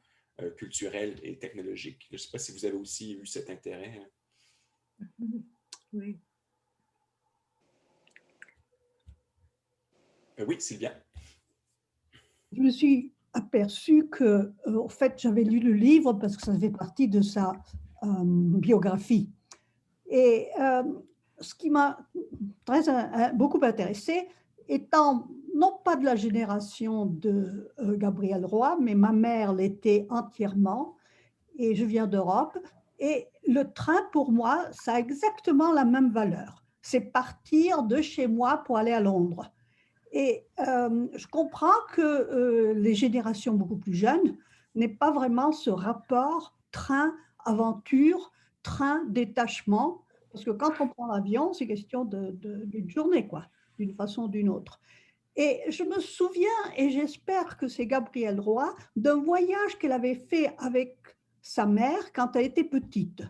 A: culturelle et technologique. Je ne sais pas si vous avez aussi eu cet intérêt.
B: Oui.
A: Oui, Sylvia.
I: Je me suis aperçue que, en fait, j'avais lu le livre parce que ça fait partie de sa biographie. Et ce qui m'a beaucoup intéressée, étant non pas de la génération de Gabriel Roy, mais ma mère l'était entièrement, et je viens d'Europe, et le train, pour moi, ça a exactement la même valeur. C'est partir de chez moi pour aller à Londres. Et je comprends que les générations beaucoup plus jeunes n'aient pas vraiment ce rapport train-aventure, train-détachement, parce que quand on prend l'avion, c'est question d'une journée, quoi, d'une façon ou d'une autre. Et je me souviens, et j'espère que c'est Gabrielle Roy, d'un voyage qu'elle avait fait avec sa mère quand elle était petite.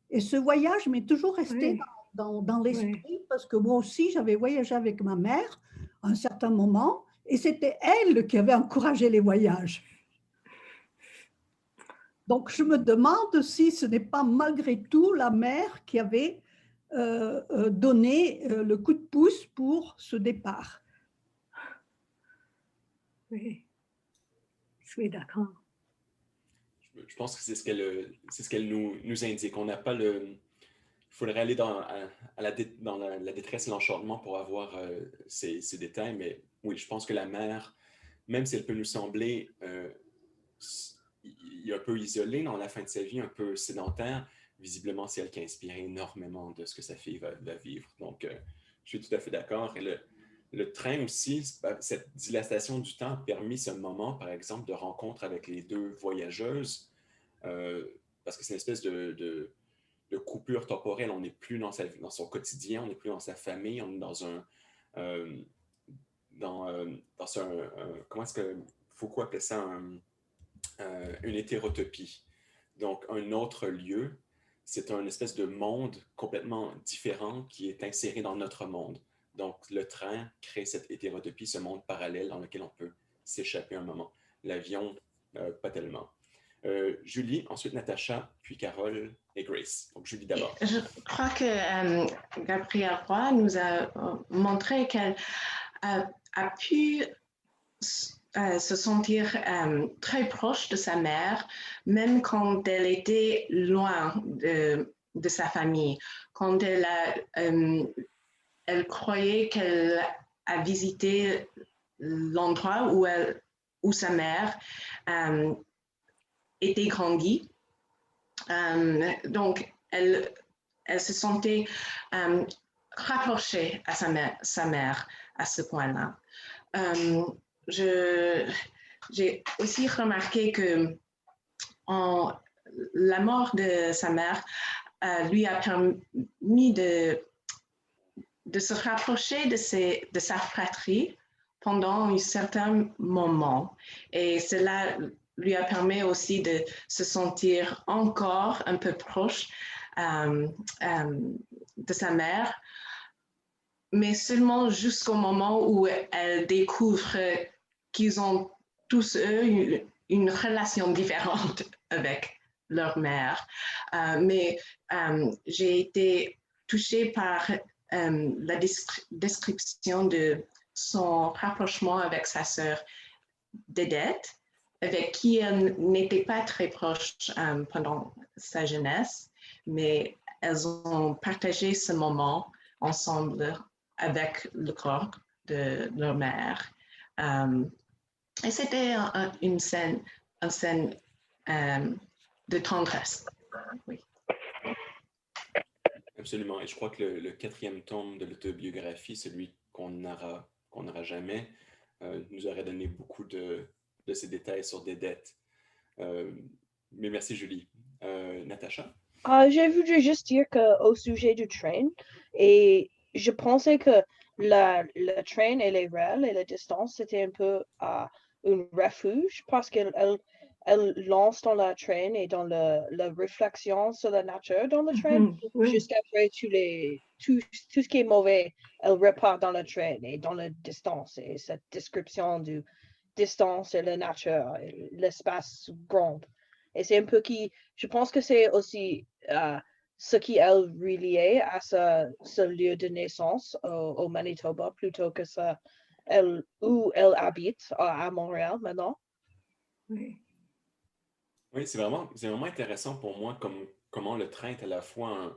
I: Et ce voyage m'est toujours resté dans l'esprit, parce que moi aussi, j'avais voyagé avec ma mère à un certain moment, et c'était elle qui avait encouragé les voyages. Donc, je me demande si ce n'est pas malgré tout la mère qui avait donné le coup de pouce pour ce départ.
B: Oui, je suis d'accord.
A: Je pense que c'est ce qu'elle nous indique. On n'a pas il faudrait aller dans la détresse et l'enchantement pour avoir ces détails, mais oui, je pense que la mère, même si elle peut nous sembler un peu isolée dans la fin de sa vie, un peu sédentaire, visiblement, c'est elle qui a inspiré énormément de ce que sa fille va vivre. Donc, je suis tout à fait d'accord. Et le train aussi, cette dilatation du temps a permis ce moment, par exemple, de rencontre avec les deux voyageuses, parce que c'est une espèce de coupure temporelle. On n'est plus dans son quotidien, on n'est plus dans sa famille, on est comment est-ce que Foucault appelait ça une hétérotopie. Donc, un autre lieu, c'est un espèce de monde complètement différent qui est inséré dans notre monde. Donc, le train crée cette hétérotopie, ce monde parallèle dans lequel on peut s'échapper un moment. L'avion, pas tellement. Julie, ensuite Natacha, puis Carole et Grace. Donc, Julie d'abord.
D: Je crois que Gabrielle Roy nous a montré qu'elle a pu se sentir très proche de sa mère, même quand elle était loin de sa famille, quand elle croyait qu'elle a visité l'endroit où sa mère était grandie. Donc, elle se sentait rapprochée à sa mère à ce point-là. J'ai aussi remarqué que la mort de sa mère lui a permis de se rapprocher de sa fratrie pendant un certain moment. Et cela lui a permis aussi de se sentir encore un peu proche de sa mère, mais seulement jusqu'au moment où elle découvre qu'ils ont tous eux une relation différente avec leur mère. Mais j'ai été touchée par la description de son rapprochement avec sa sœur Dédette, avec qui elle n'était pas très proche pendant sa jeunesse, mais elles ont partagé ce moment ensemble avec le corps de leur mère. Et c'était une scène de tendresse. Oui.
A: Absolument. Et je crois que le 4e tome de l'autobiographie, celui qu'on n'aura jamais, nous aurait donné beaucoup de ces détails sur des dettes. Mais merci, Julie. Natacha?
H: J'ai voulu juste dire qu'au sujet du train, et je pensais que le train et les rails et la distance, c'était un peu un refuge parce qu'elle lance dans le train et dans la réflexion sur la nature dans le train.
B: Oui.
H: Jusqu'après tout ce qui est mauvais, elle repart dans le train et dans la distance. Et cette description du distance et la nature, et l'espace grand. Et c'est un peu je pense que c'est aussi ce qui est relié à ce lieu de naissance au Manitoba plutôt que où elle habite à Montréal maintenant.
B: Oui.
A: Oui, c'est vraiment intéressant pour moi comment le train est à la fois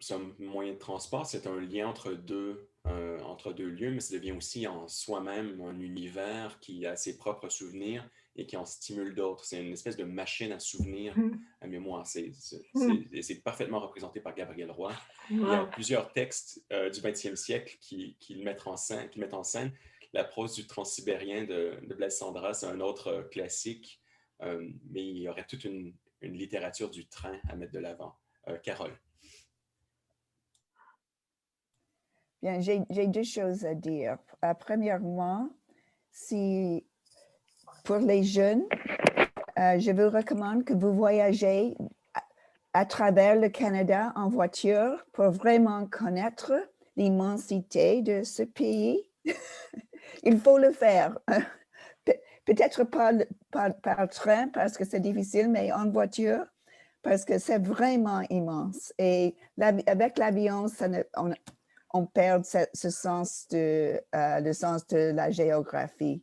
A: c'est un moyen de transport, c'est un lien entre deux lieux, mais ça devient aussi en soi-même un univers qui a ses propres souvenirs et qui en stimule d'autres. C'est une espèce de machine à souvenirs, à mémoire. C'est parfaitement représenté par Gabriel Roy. Il y a plusieurs textes du 20e siècle qui mettent en scène. La prose du Transsibérien de Blaise Cendrars, c'est un autre classique, mais il y aurait toute une littérature du train à mettre de l'avant. Carole.
C: Bien, j'ai 2 choses à dire. Premièrement, si pour les jeunes, je vous recommande que vous voyagez à travers le Canada en voiture pour vraiment connaître l'immensité de ce pays. Il faut le faire. Peut-être pas par train parce que c'est difficile, mais en voiture parce que c'est vraiment immense. Et avec l'avion, on perd le sens de la géographie.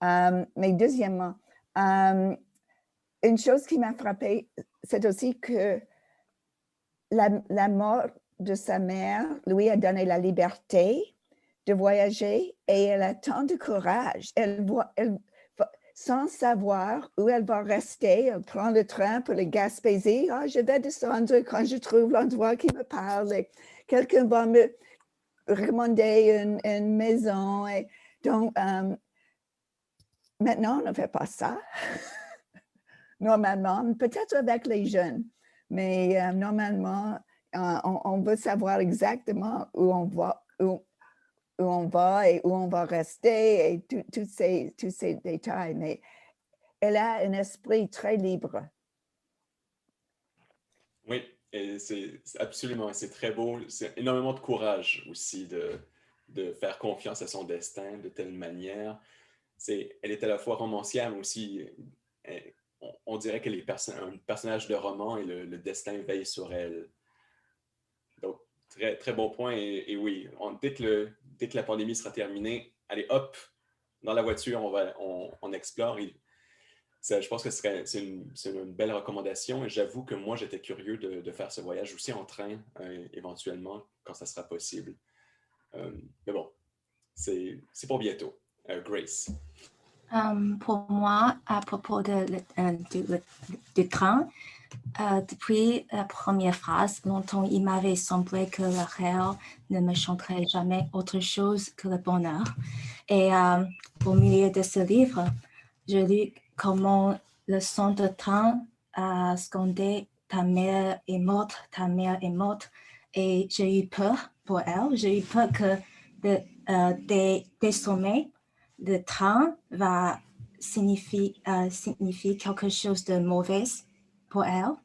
C: Mais deuxièmement, une chose qui m'a frappée, c'est aussi que la mort de sa mère lui a donné la liberté de voyager et elle a tant de courage. Elle sans savoir où elle va rester, elle prend le train pour le Gaspésie. Je vais descendre quand je trouve l'endroit qui me parle. Quelqu'un va me recommander une maison. Et donc, maintenant, on ne fait pas ça. Normalement, peut-être avec les jeunes, mais normalement, on veut savoir exactement où on va et où on va rester et tous ces détails. Mais elle a un esprit très libre.
A: Oui, et c'est absolument, c'est très beau. C'est énormément de courage aussi de faire confiance à son destin de telle manière. Elle est à la fois romancière, mais aussi, on dirait qu'elle est un personnage de roman et le destin veille sur elle. Donc, Très, très bon point. Et oui, dès que la pandémie sera terminée, allez, hop, dans la voiture, on explore. Je pense que c'est une belle recommandation. Et j'avoue que moi, j'étais curieux de faire ce voyage aussi en train, éventuellement, quand ça sera possible. Mais bon, c'est pour bientôt. Grace.
E: Pour moi, à propos du train, depuis la première phrase, longtemps il m'avait semblé que le réel ne me chanterait jamais autre chose que le bonheur. Et au milieu de ce livre, je lis comment le son de train a scandé « Ta mère est morte, ta mère est morte ». Et j'ai eu peur pour elle. J'ai eu peur que des sommets de train va signifier quelque chose de mauvais pour elle.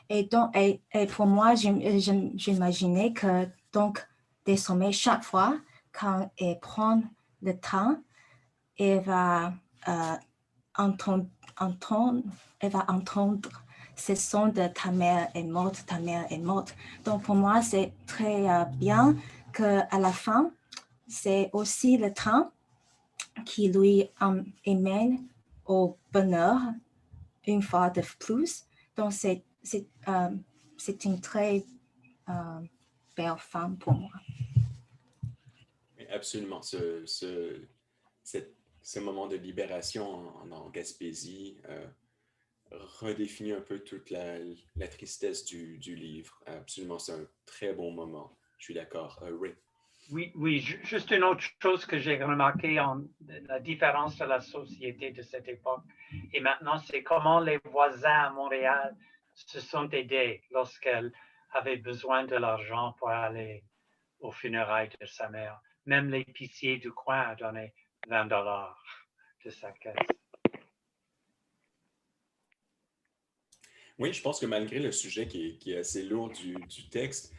E: Et donc, et pour moi, j'imaginais que donc des sommets, chaque fois quand elle prend le train, elle va entendre ce son de ta mère est morte, ta mère est morte. Donc pour moi, c'est très bien qu'à la fin, c'est aussi le train qui lui amène au bonheur une fois de plus. Donc c'est une très belle femme pour moi.
A: Absolument. Ce moment de libération en Gaspésie redéfinit un peu toute la tristesse du livre. Absolument, c'est un très bon moment. Je suis d'accord. Ray.
G: Oui, juste une autre chose que j'ai remarqué la différence de la société de cette époque et maintenant, c'est comment les voisins à Montréal se sont aidés lorsqu'elle avait besoin de l'argent pour aller aux funérailles de sa mère. Même l'épicier du coin a donné $20 de sa caisse.
A: Oui, je pense que malgré le sujet qui est assez lourd du texte,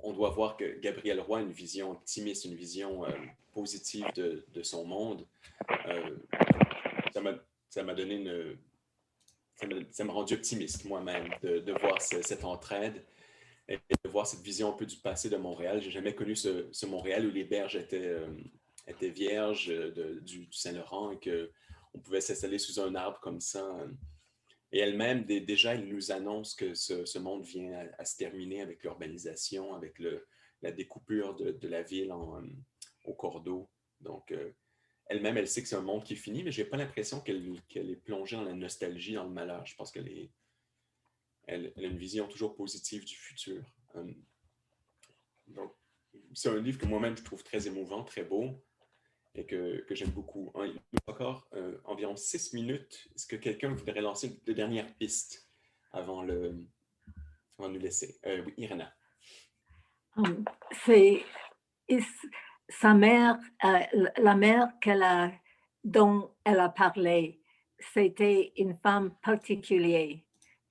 A: on doit voir que Gabriel Roy a une vision optimiste, une vision positive de son monde. Ça m'a donné ça m'a rendu optimiste moi-même de voir cette entraide et de voir cette vision un peu du passé de Montréal. J'ai jamais connu ce Montréal où les berges étaient vierges du Saint-Laurent et qu'on pouvait s'installer sous un arbre comme ça. Et elle-même, déjà, elle nous annonce que ce monde vient à se terminer avec l'urbanisation, avec la découpure de la ville au cordeau. Donc, elle-même, elle sait que c'est un monde qui est fini, mais je n'ai pas l'impression qu'elle est plongée dans la nostalgie, dans le malheur. Je pense qu'elle a une vision toujours positive du futur. Donc, c'est un livre que moi-même, je trouve très émouvant, très beau et que j'aime beaucoup. Il nous reste encore environ 6 minutes. Est-ce que quelqu'un voudrait lancer de dernières pistes avant de nous laisser? Oui, Irena.
B: C'est sa mère, la mère dont elle a parlé, c'était une femme particulière.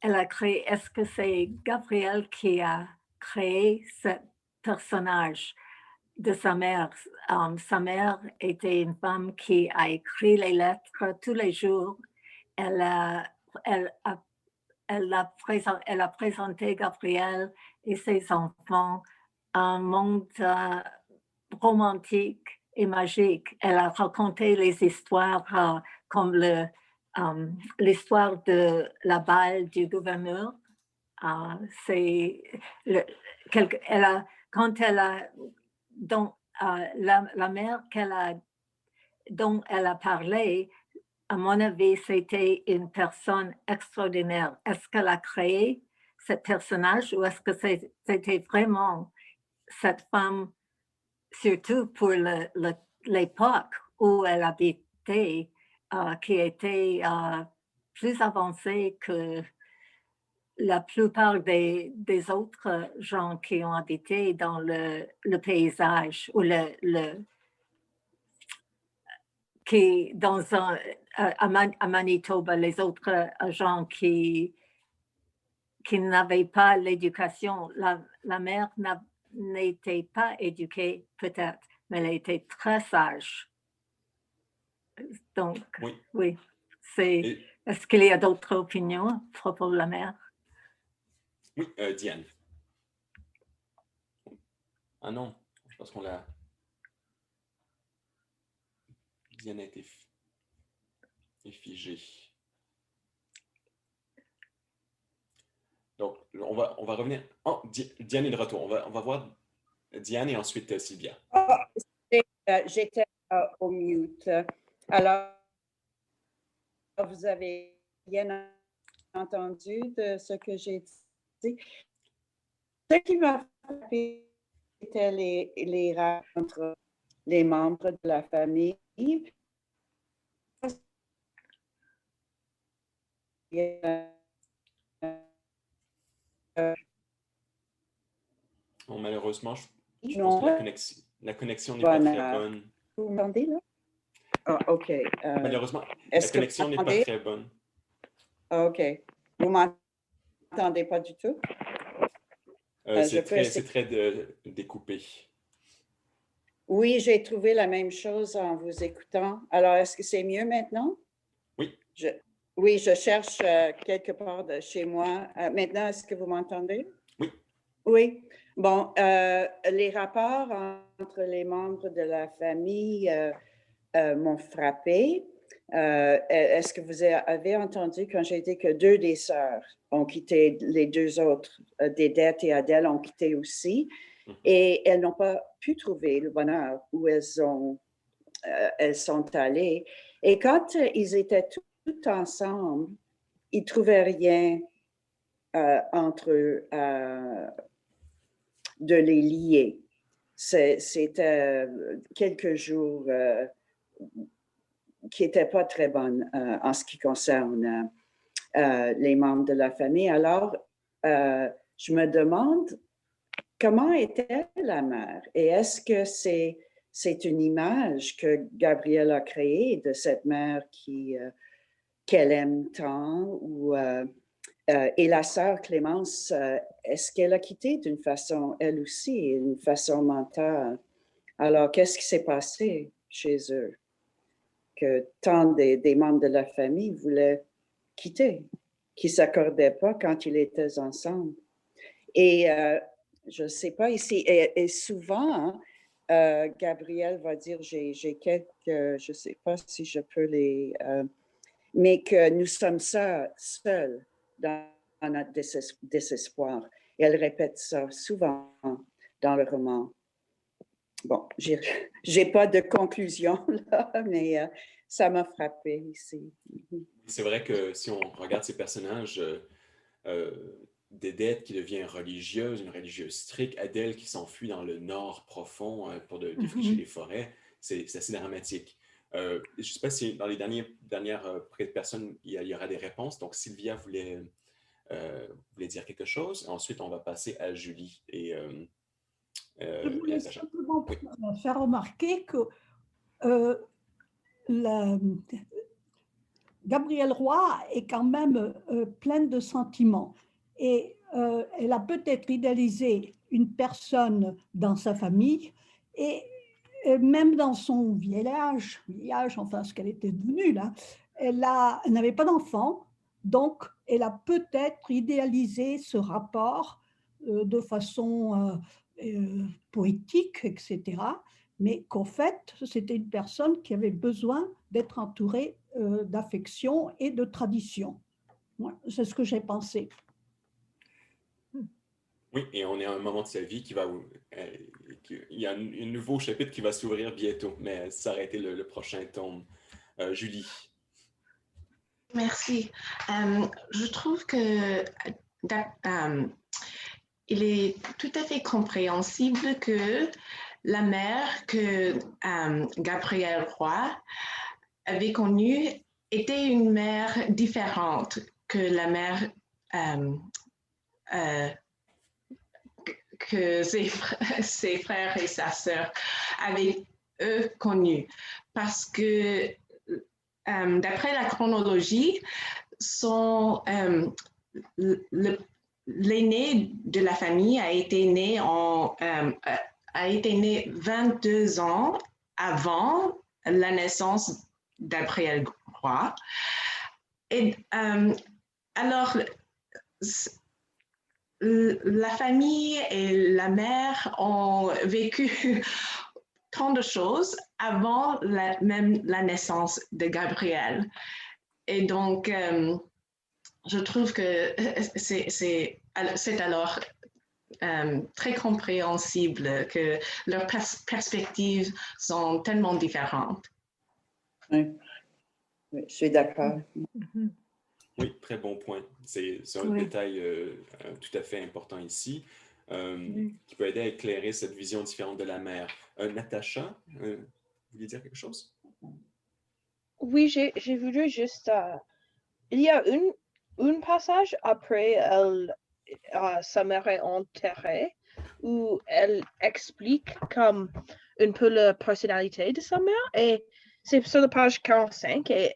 B: Elle a créé, est-ce que c'est Gabriel qui a créé ce personnage de sa mère? Sa mère était une femme qui a écrit les lettres tous les jours. Elle a présenté Gabriel et ses enfants un monde romantique et magique. Elle a raconté les histoires comme l'histoire de la balle du gouverneur. La mère dont elle a parlé, à mon avis, c'était une personne extraordinaire. Est-ce qu'elle a créé ce personnage ou est-ce que c'était vraiment cette femme, surtout pour l'époque où elle habitait, qui était plus avancée que la plupart des autres gens qui ont habité dans le paysage ou qui dans à Manitoba, les autres gens qui n'avaient pas l'éducation. La mère n'était pas éduquée peut-être, mais elle était très sage. Donc, oui. Est-ce qu'il y a d'autres opinions à propos de la mère?
A: Oui, Diane. Ah non, je pense qu'on l'a... Diane a été figée. Donc, on va revenir. Oh, Diane est de retour. On va voir Diane et ensuite Sylvia.
J: J'étais au mute. Alors, vous avez bien entendu de ce que j'ai dit. Ce qui m'a frappé, c'était les rapports entre les membres de la famille.
A: Bon, malheureusement, je pense que la connexion n'est pas très bonne.
J: Vous m'entendez là? Ah, OK.
A: Malheureusement, la connexion n'est pas très bonne.
J: OK. Vous m'entendez pas du tout?
A: C'est très découpé.
J: Oui, j'ai trouvé la même chose en vous écoutant. Alors, est-ce que c'est mieux maintenant?
A: Oui.
J: Oui, je cherche quelque part de chez moi. Maintenant, est-ce que vous m'entendez?
A: Oui.
J: Oui. Bon, les rapports entre les membres de la famille m'ont frappé. Est-ce que vous avez entendu quand j'ai dit que 2 des sœurs ont quitté, les 2 autres, Dédette et Adèle ont quitté aussi, et elles n'ont pas pu trouver le bonheur où elles sont allées. Et quand ils étaient tout ensemble, ils ne trouvaient rien entre eux de les lier. C'était quelques jours qui n'étaient pas très bonnes en ce qui concerne les membres de la famille. Alors, je me demande comment était la mère et est-ce que c'est une image que Gabrielle a créée de cette mère qu'elle aime tant et la sœur Clémence, est-ce qu'elle a quitté d'une façon, elle aussi, d'une façon mentale? Alors, qu'est-ce qui s'est passé chez eux? Que tant des membres de la famille voulaient quitter, qui ne s'accordaient pas quand ils étaient ensemble. Et je ne sais pas ici, et souvent, Gabrielle va dire, j'ai quelques, je ne sais pas si je peux les... mais que nous sommes seuls dans notre désespoir. Et elle répète ça souvent dans le roman. Bon, j'ai pas de conclusion là, mais ça m'a frappé ici.
A: C'est vrai que si on regarde ces personnages, Dédette qui devient religieuse, une religieuse stricte, Adèle qui s'enfuit dans le nord profond pour défricher les forêts, c'est assez dramatique. Je ne sais pas si dans les dernières personnes, il y aura des réponses. Donc, Sylvia voulait dire quelque chose. Ensuite, on va passer à Julie et
I: Je voulais
A: Sacha.
I: simplement faire remarquer que Gabrielle Roy est quand même pleine de sentiments et elle a peut-être idéalisé une personne dans sa famille et même dans son vieillage, enfin ce qu'elle était devenue là, elle n'avait pas d'enfant, donc elle a peut-être idéalisé ce rapport de façon poétique, etc. Mais qu'en fait, c'était une personne qui avait besoin d'être entourée d'affection et de tradition. Ouais, c'est ce que j'ai pensé.
A: Oui, et on est à un moment de sa vie qui va... il y a un nouveau chapitre qui va s'ouvrir bientôt, mais ça aurait été le prochain tome. Julie.
D: Merci. Je trouve que il est tout à fait compréhensible que la mère que Gabrielle Roy avait connue était une mère différente que la mère que ses frères et sa sœur avaient eux connue. Parce que d'après la chronologie, l'aîné de la famille a été né 22 ans avant la naissance d'Gabrielle Roy. Et alors, la famille et la mère ont vécu tant de choses avant même la naissance de Gabriel. Et donc, je trouve que c'est alors très compréhensible que leurs perspectives sont tellement différentes.
J: Oui, oui, je suis d'accord.
A: Oui, très bon point. C'est un
B: Oui.
A: détail tout à fait important ici qui peut aider à éclairer cette vision différente de la mère. Natacha, vous vouliez dire quelque chose?
H: Oui, j'ai voulu juste... il y a un passage après sa mère est enterrée où elle explique comme un peu la personnalité de sa mère et c'est sur la page 45 et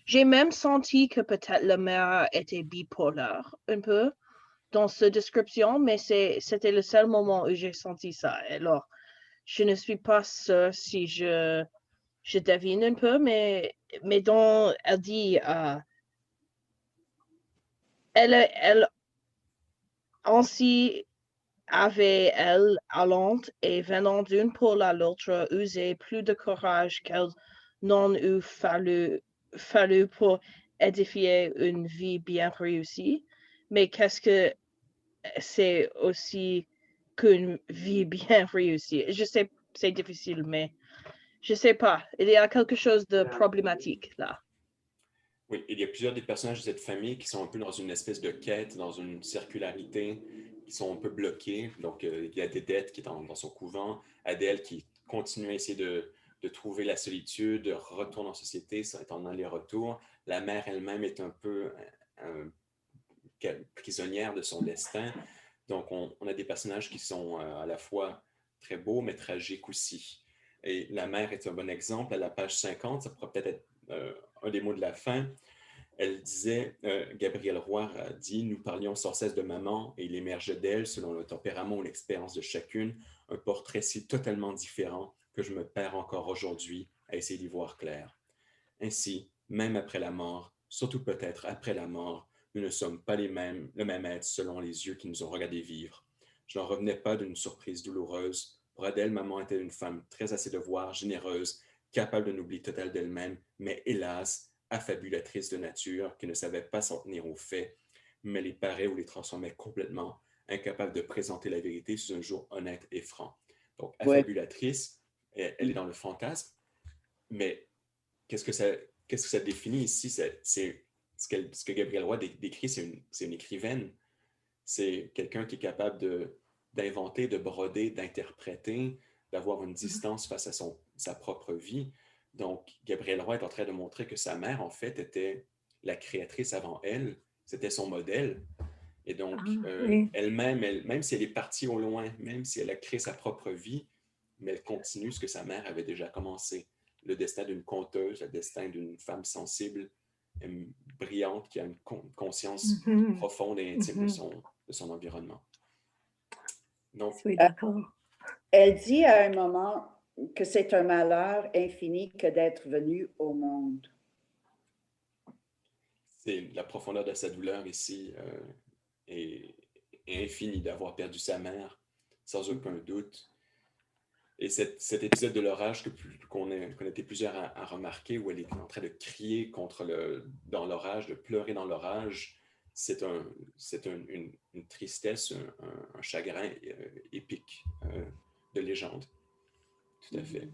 H: j'ai même senti que peut-être la mère était bipolaire un peu dans cette description, mais c'était le seul moment où j'ai senti ça. Alors, je ne suis pas sûre si je devine un peu, mais dont elle dit elle ainsi avait-elle, allant et venant d'une pôle à l'autre, usé plus de courage qu'elle n'en eût fallu pour édifier une vie bien réussie. Mais qu'est-ce que c'est aussi qu'une vie bien réussie? Je sais, c'est difficile, mais je sais pas. Il y a quelque chose de problématique là.
A: Oui, il y a plusieurs des personnages de cette famille qui sont un peu dans une espèce de quête, dans une circularité, qui sont un peu bloqués. Donc, il y a Dédette qui est dans son couvent, Adèle qui continue à essayer de trouver la solitude, de retourner en société, ça est en aller-retour. La mère elle-même est un peu prisonnière de son destin. Donc, on a des personnages qui sont à la fois très beaux, mais tragiques aussi. Et la mère est un bon exemple. À la page 50, ça pourrait peut-être être un des mots de la fin. Elle disait, Gabrielle Roy a dit, nous parlions sans cesse de maman et il émergeait d'elle, selon le tempérament ou l'expérience de chacune, un portrait si totalement différent que je me perds encore aujourd'hui à essayer d'y voir clair. Ainsi, même après la mort, surtout peut-être après la mort, nous ne sommes pas le même être selon les yeux qui nous ont regardés vivre. Je n'en revenais pas d'une surprise douloureuse. Pour Adèle, maman était une femme très à ses devoirs, généreuse, capable d'un oubli total d'elle-même, mais hélas, affabulatrice de nature, qui ne savait pas s'en tenir aux faits, mais les parait ou les transformait complètement, incapable de présenter la vérité sous un jour honnête et franc. Donc, affabulatrice, elle est dans le fantasme, mais qu'est-ce que ça définit ici? C'est ce que Gabrielle Roy décrit, c'est une écrivaine. C'est quelqu'un qui est capable d'inventer, de broder, d'interpréter, d'avoir une distance face à sa propre vie. Donc, Gabrielle Roy est en train de montrer que sa mère, en fait, était la créatrice avant elle. C'était son modèle. Et donc,
B: Oui.
A: elle-même, même si elle est partie au loin, même si elle a créé sa propre vie, mais elle continue ce que sa mère avait déjà commencé. Le destin d'une conteuse, le destin d'une femme sensible, brillante, qui a une conscience profonde et intime de son environnement. Donc,
B: Je suis d'accord.
J: Elle dit à un moment que c'est un malheur infini que d'être venu au monde.
A: c'est la profondeur de sa douleur ici est infinie d'avoir perdu sa mère, sans aucun doute. Et cet épisode de l'orage qu'on était plusieurs à remarquer, où elle est en train de crier dans l'orage, de pleurer dans l'orage, c'est une tristesse, un chagrin épique de légende. Tout à fait.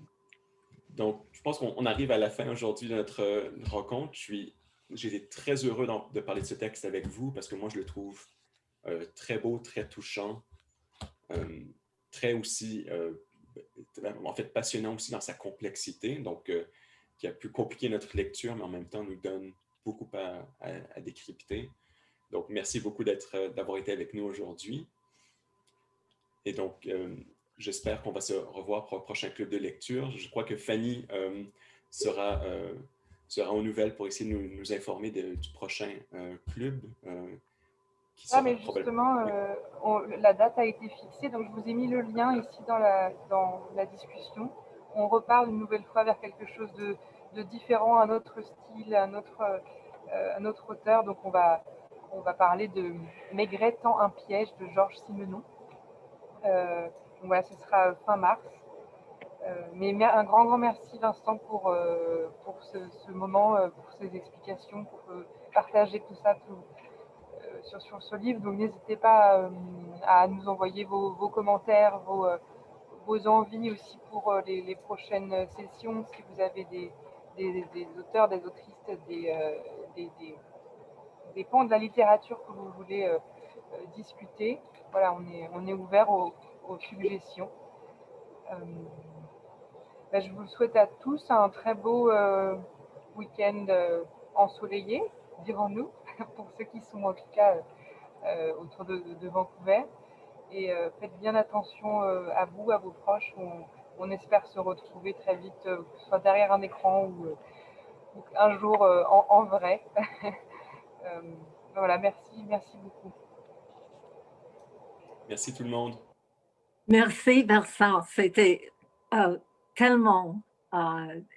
A: Donc, je pense qu'on arrive à la fin aujourd'hui de notre rencontre. J'ai été très heureux de parler de ce texte avec vous parce que moi, je le trouve très beau, très touchant, très aussi, en fait, passionnant aussi dans sa complexité, donc qui a pu compliquer notre lecture, mais en même temps nous donne beaucoup à décrypter. Donc, merci beaucoup d'avoir été avec nous aujourd'hui. Et donc, j'espère qu'on va se revoir pour un prochain club de lecture. Je crois que Fanny sera aux nouvelles pour essayer de nous informer du prochain club.
K: Mais justement, la date a été fixée, donc je vous ai mis le lien ici dans la discussion. On repart une nouvelle fois vers quelque chose de différent, un autre style, un autre auteur. Donc on va on va parler de Maigret tend un piège de Georges Simenon. Donc voilà, ce sera fin mars. Mais un grand merci Vincent pour ce moment, pour ces explications, pour partager tout ça sur ce livre. Donc n'hésitez pas à nous envoyer vos commentaires, vos envies aussi pour les prochaines sessions, si vous avez des auteurs, des autrices, des pans de la littérature que vous voulez discuter. Voilà, on est ouvert aux suggestions. Je vous souhaite à tous un très beau week-end ensoleillé, dirons-nous, pour ceux qui sont en tout cas autour de Vancouver. Et faites bien attention à vous, à vos proches. On espère se retrouver très vite, que ce soit derrière un écran ou un jour en vrai. Voilà, merci beaucoup.
A: Merci tout le monde.
B: Merci Vincent, c'était tellement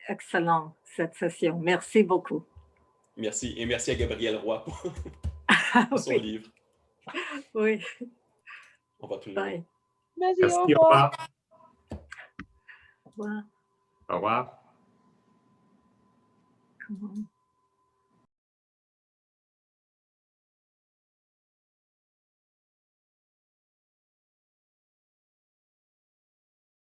B: excellent cette session. Merci beaucoup.
A: Merci. Et merci à Gabriel Roy pour son livre.
B: Oui.
A: Au revoir tout le monde.
B: Bye.
H: Merci,
L: Merci,
H: au
L: au
H: revoir.
L: revoir.
B: Au revoir.
L: Au revoir.
B: Come on.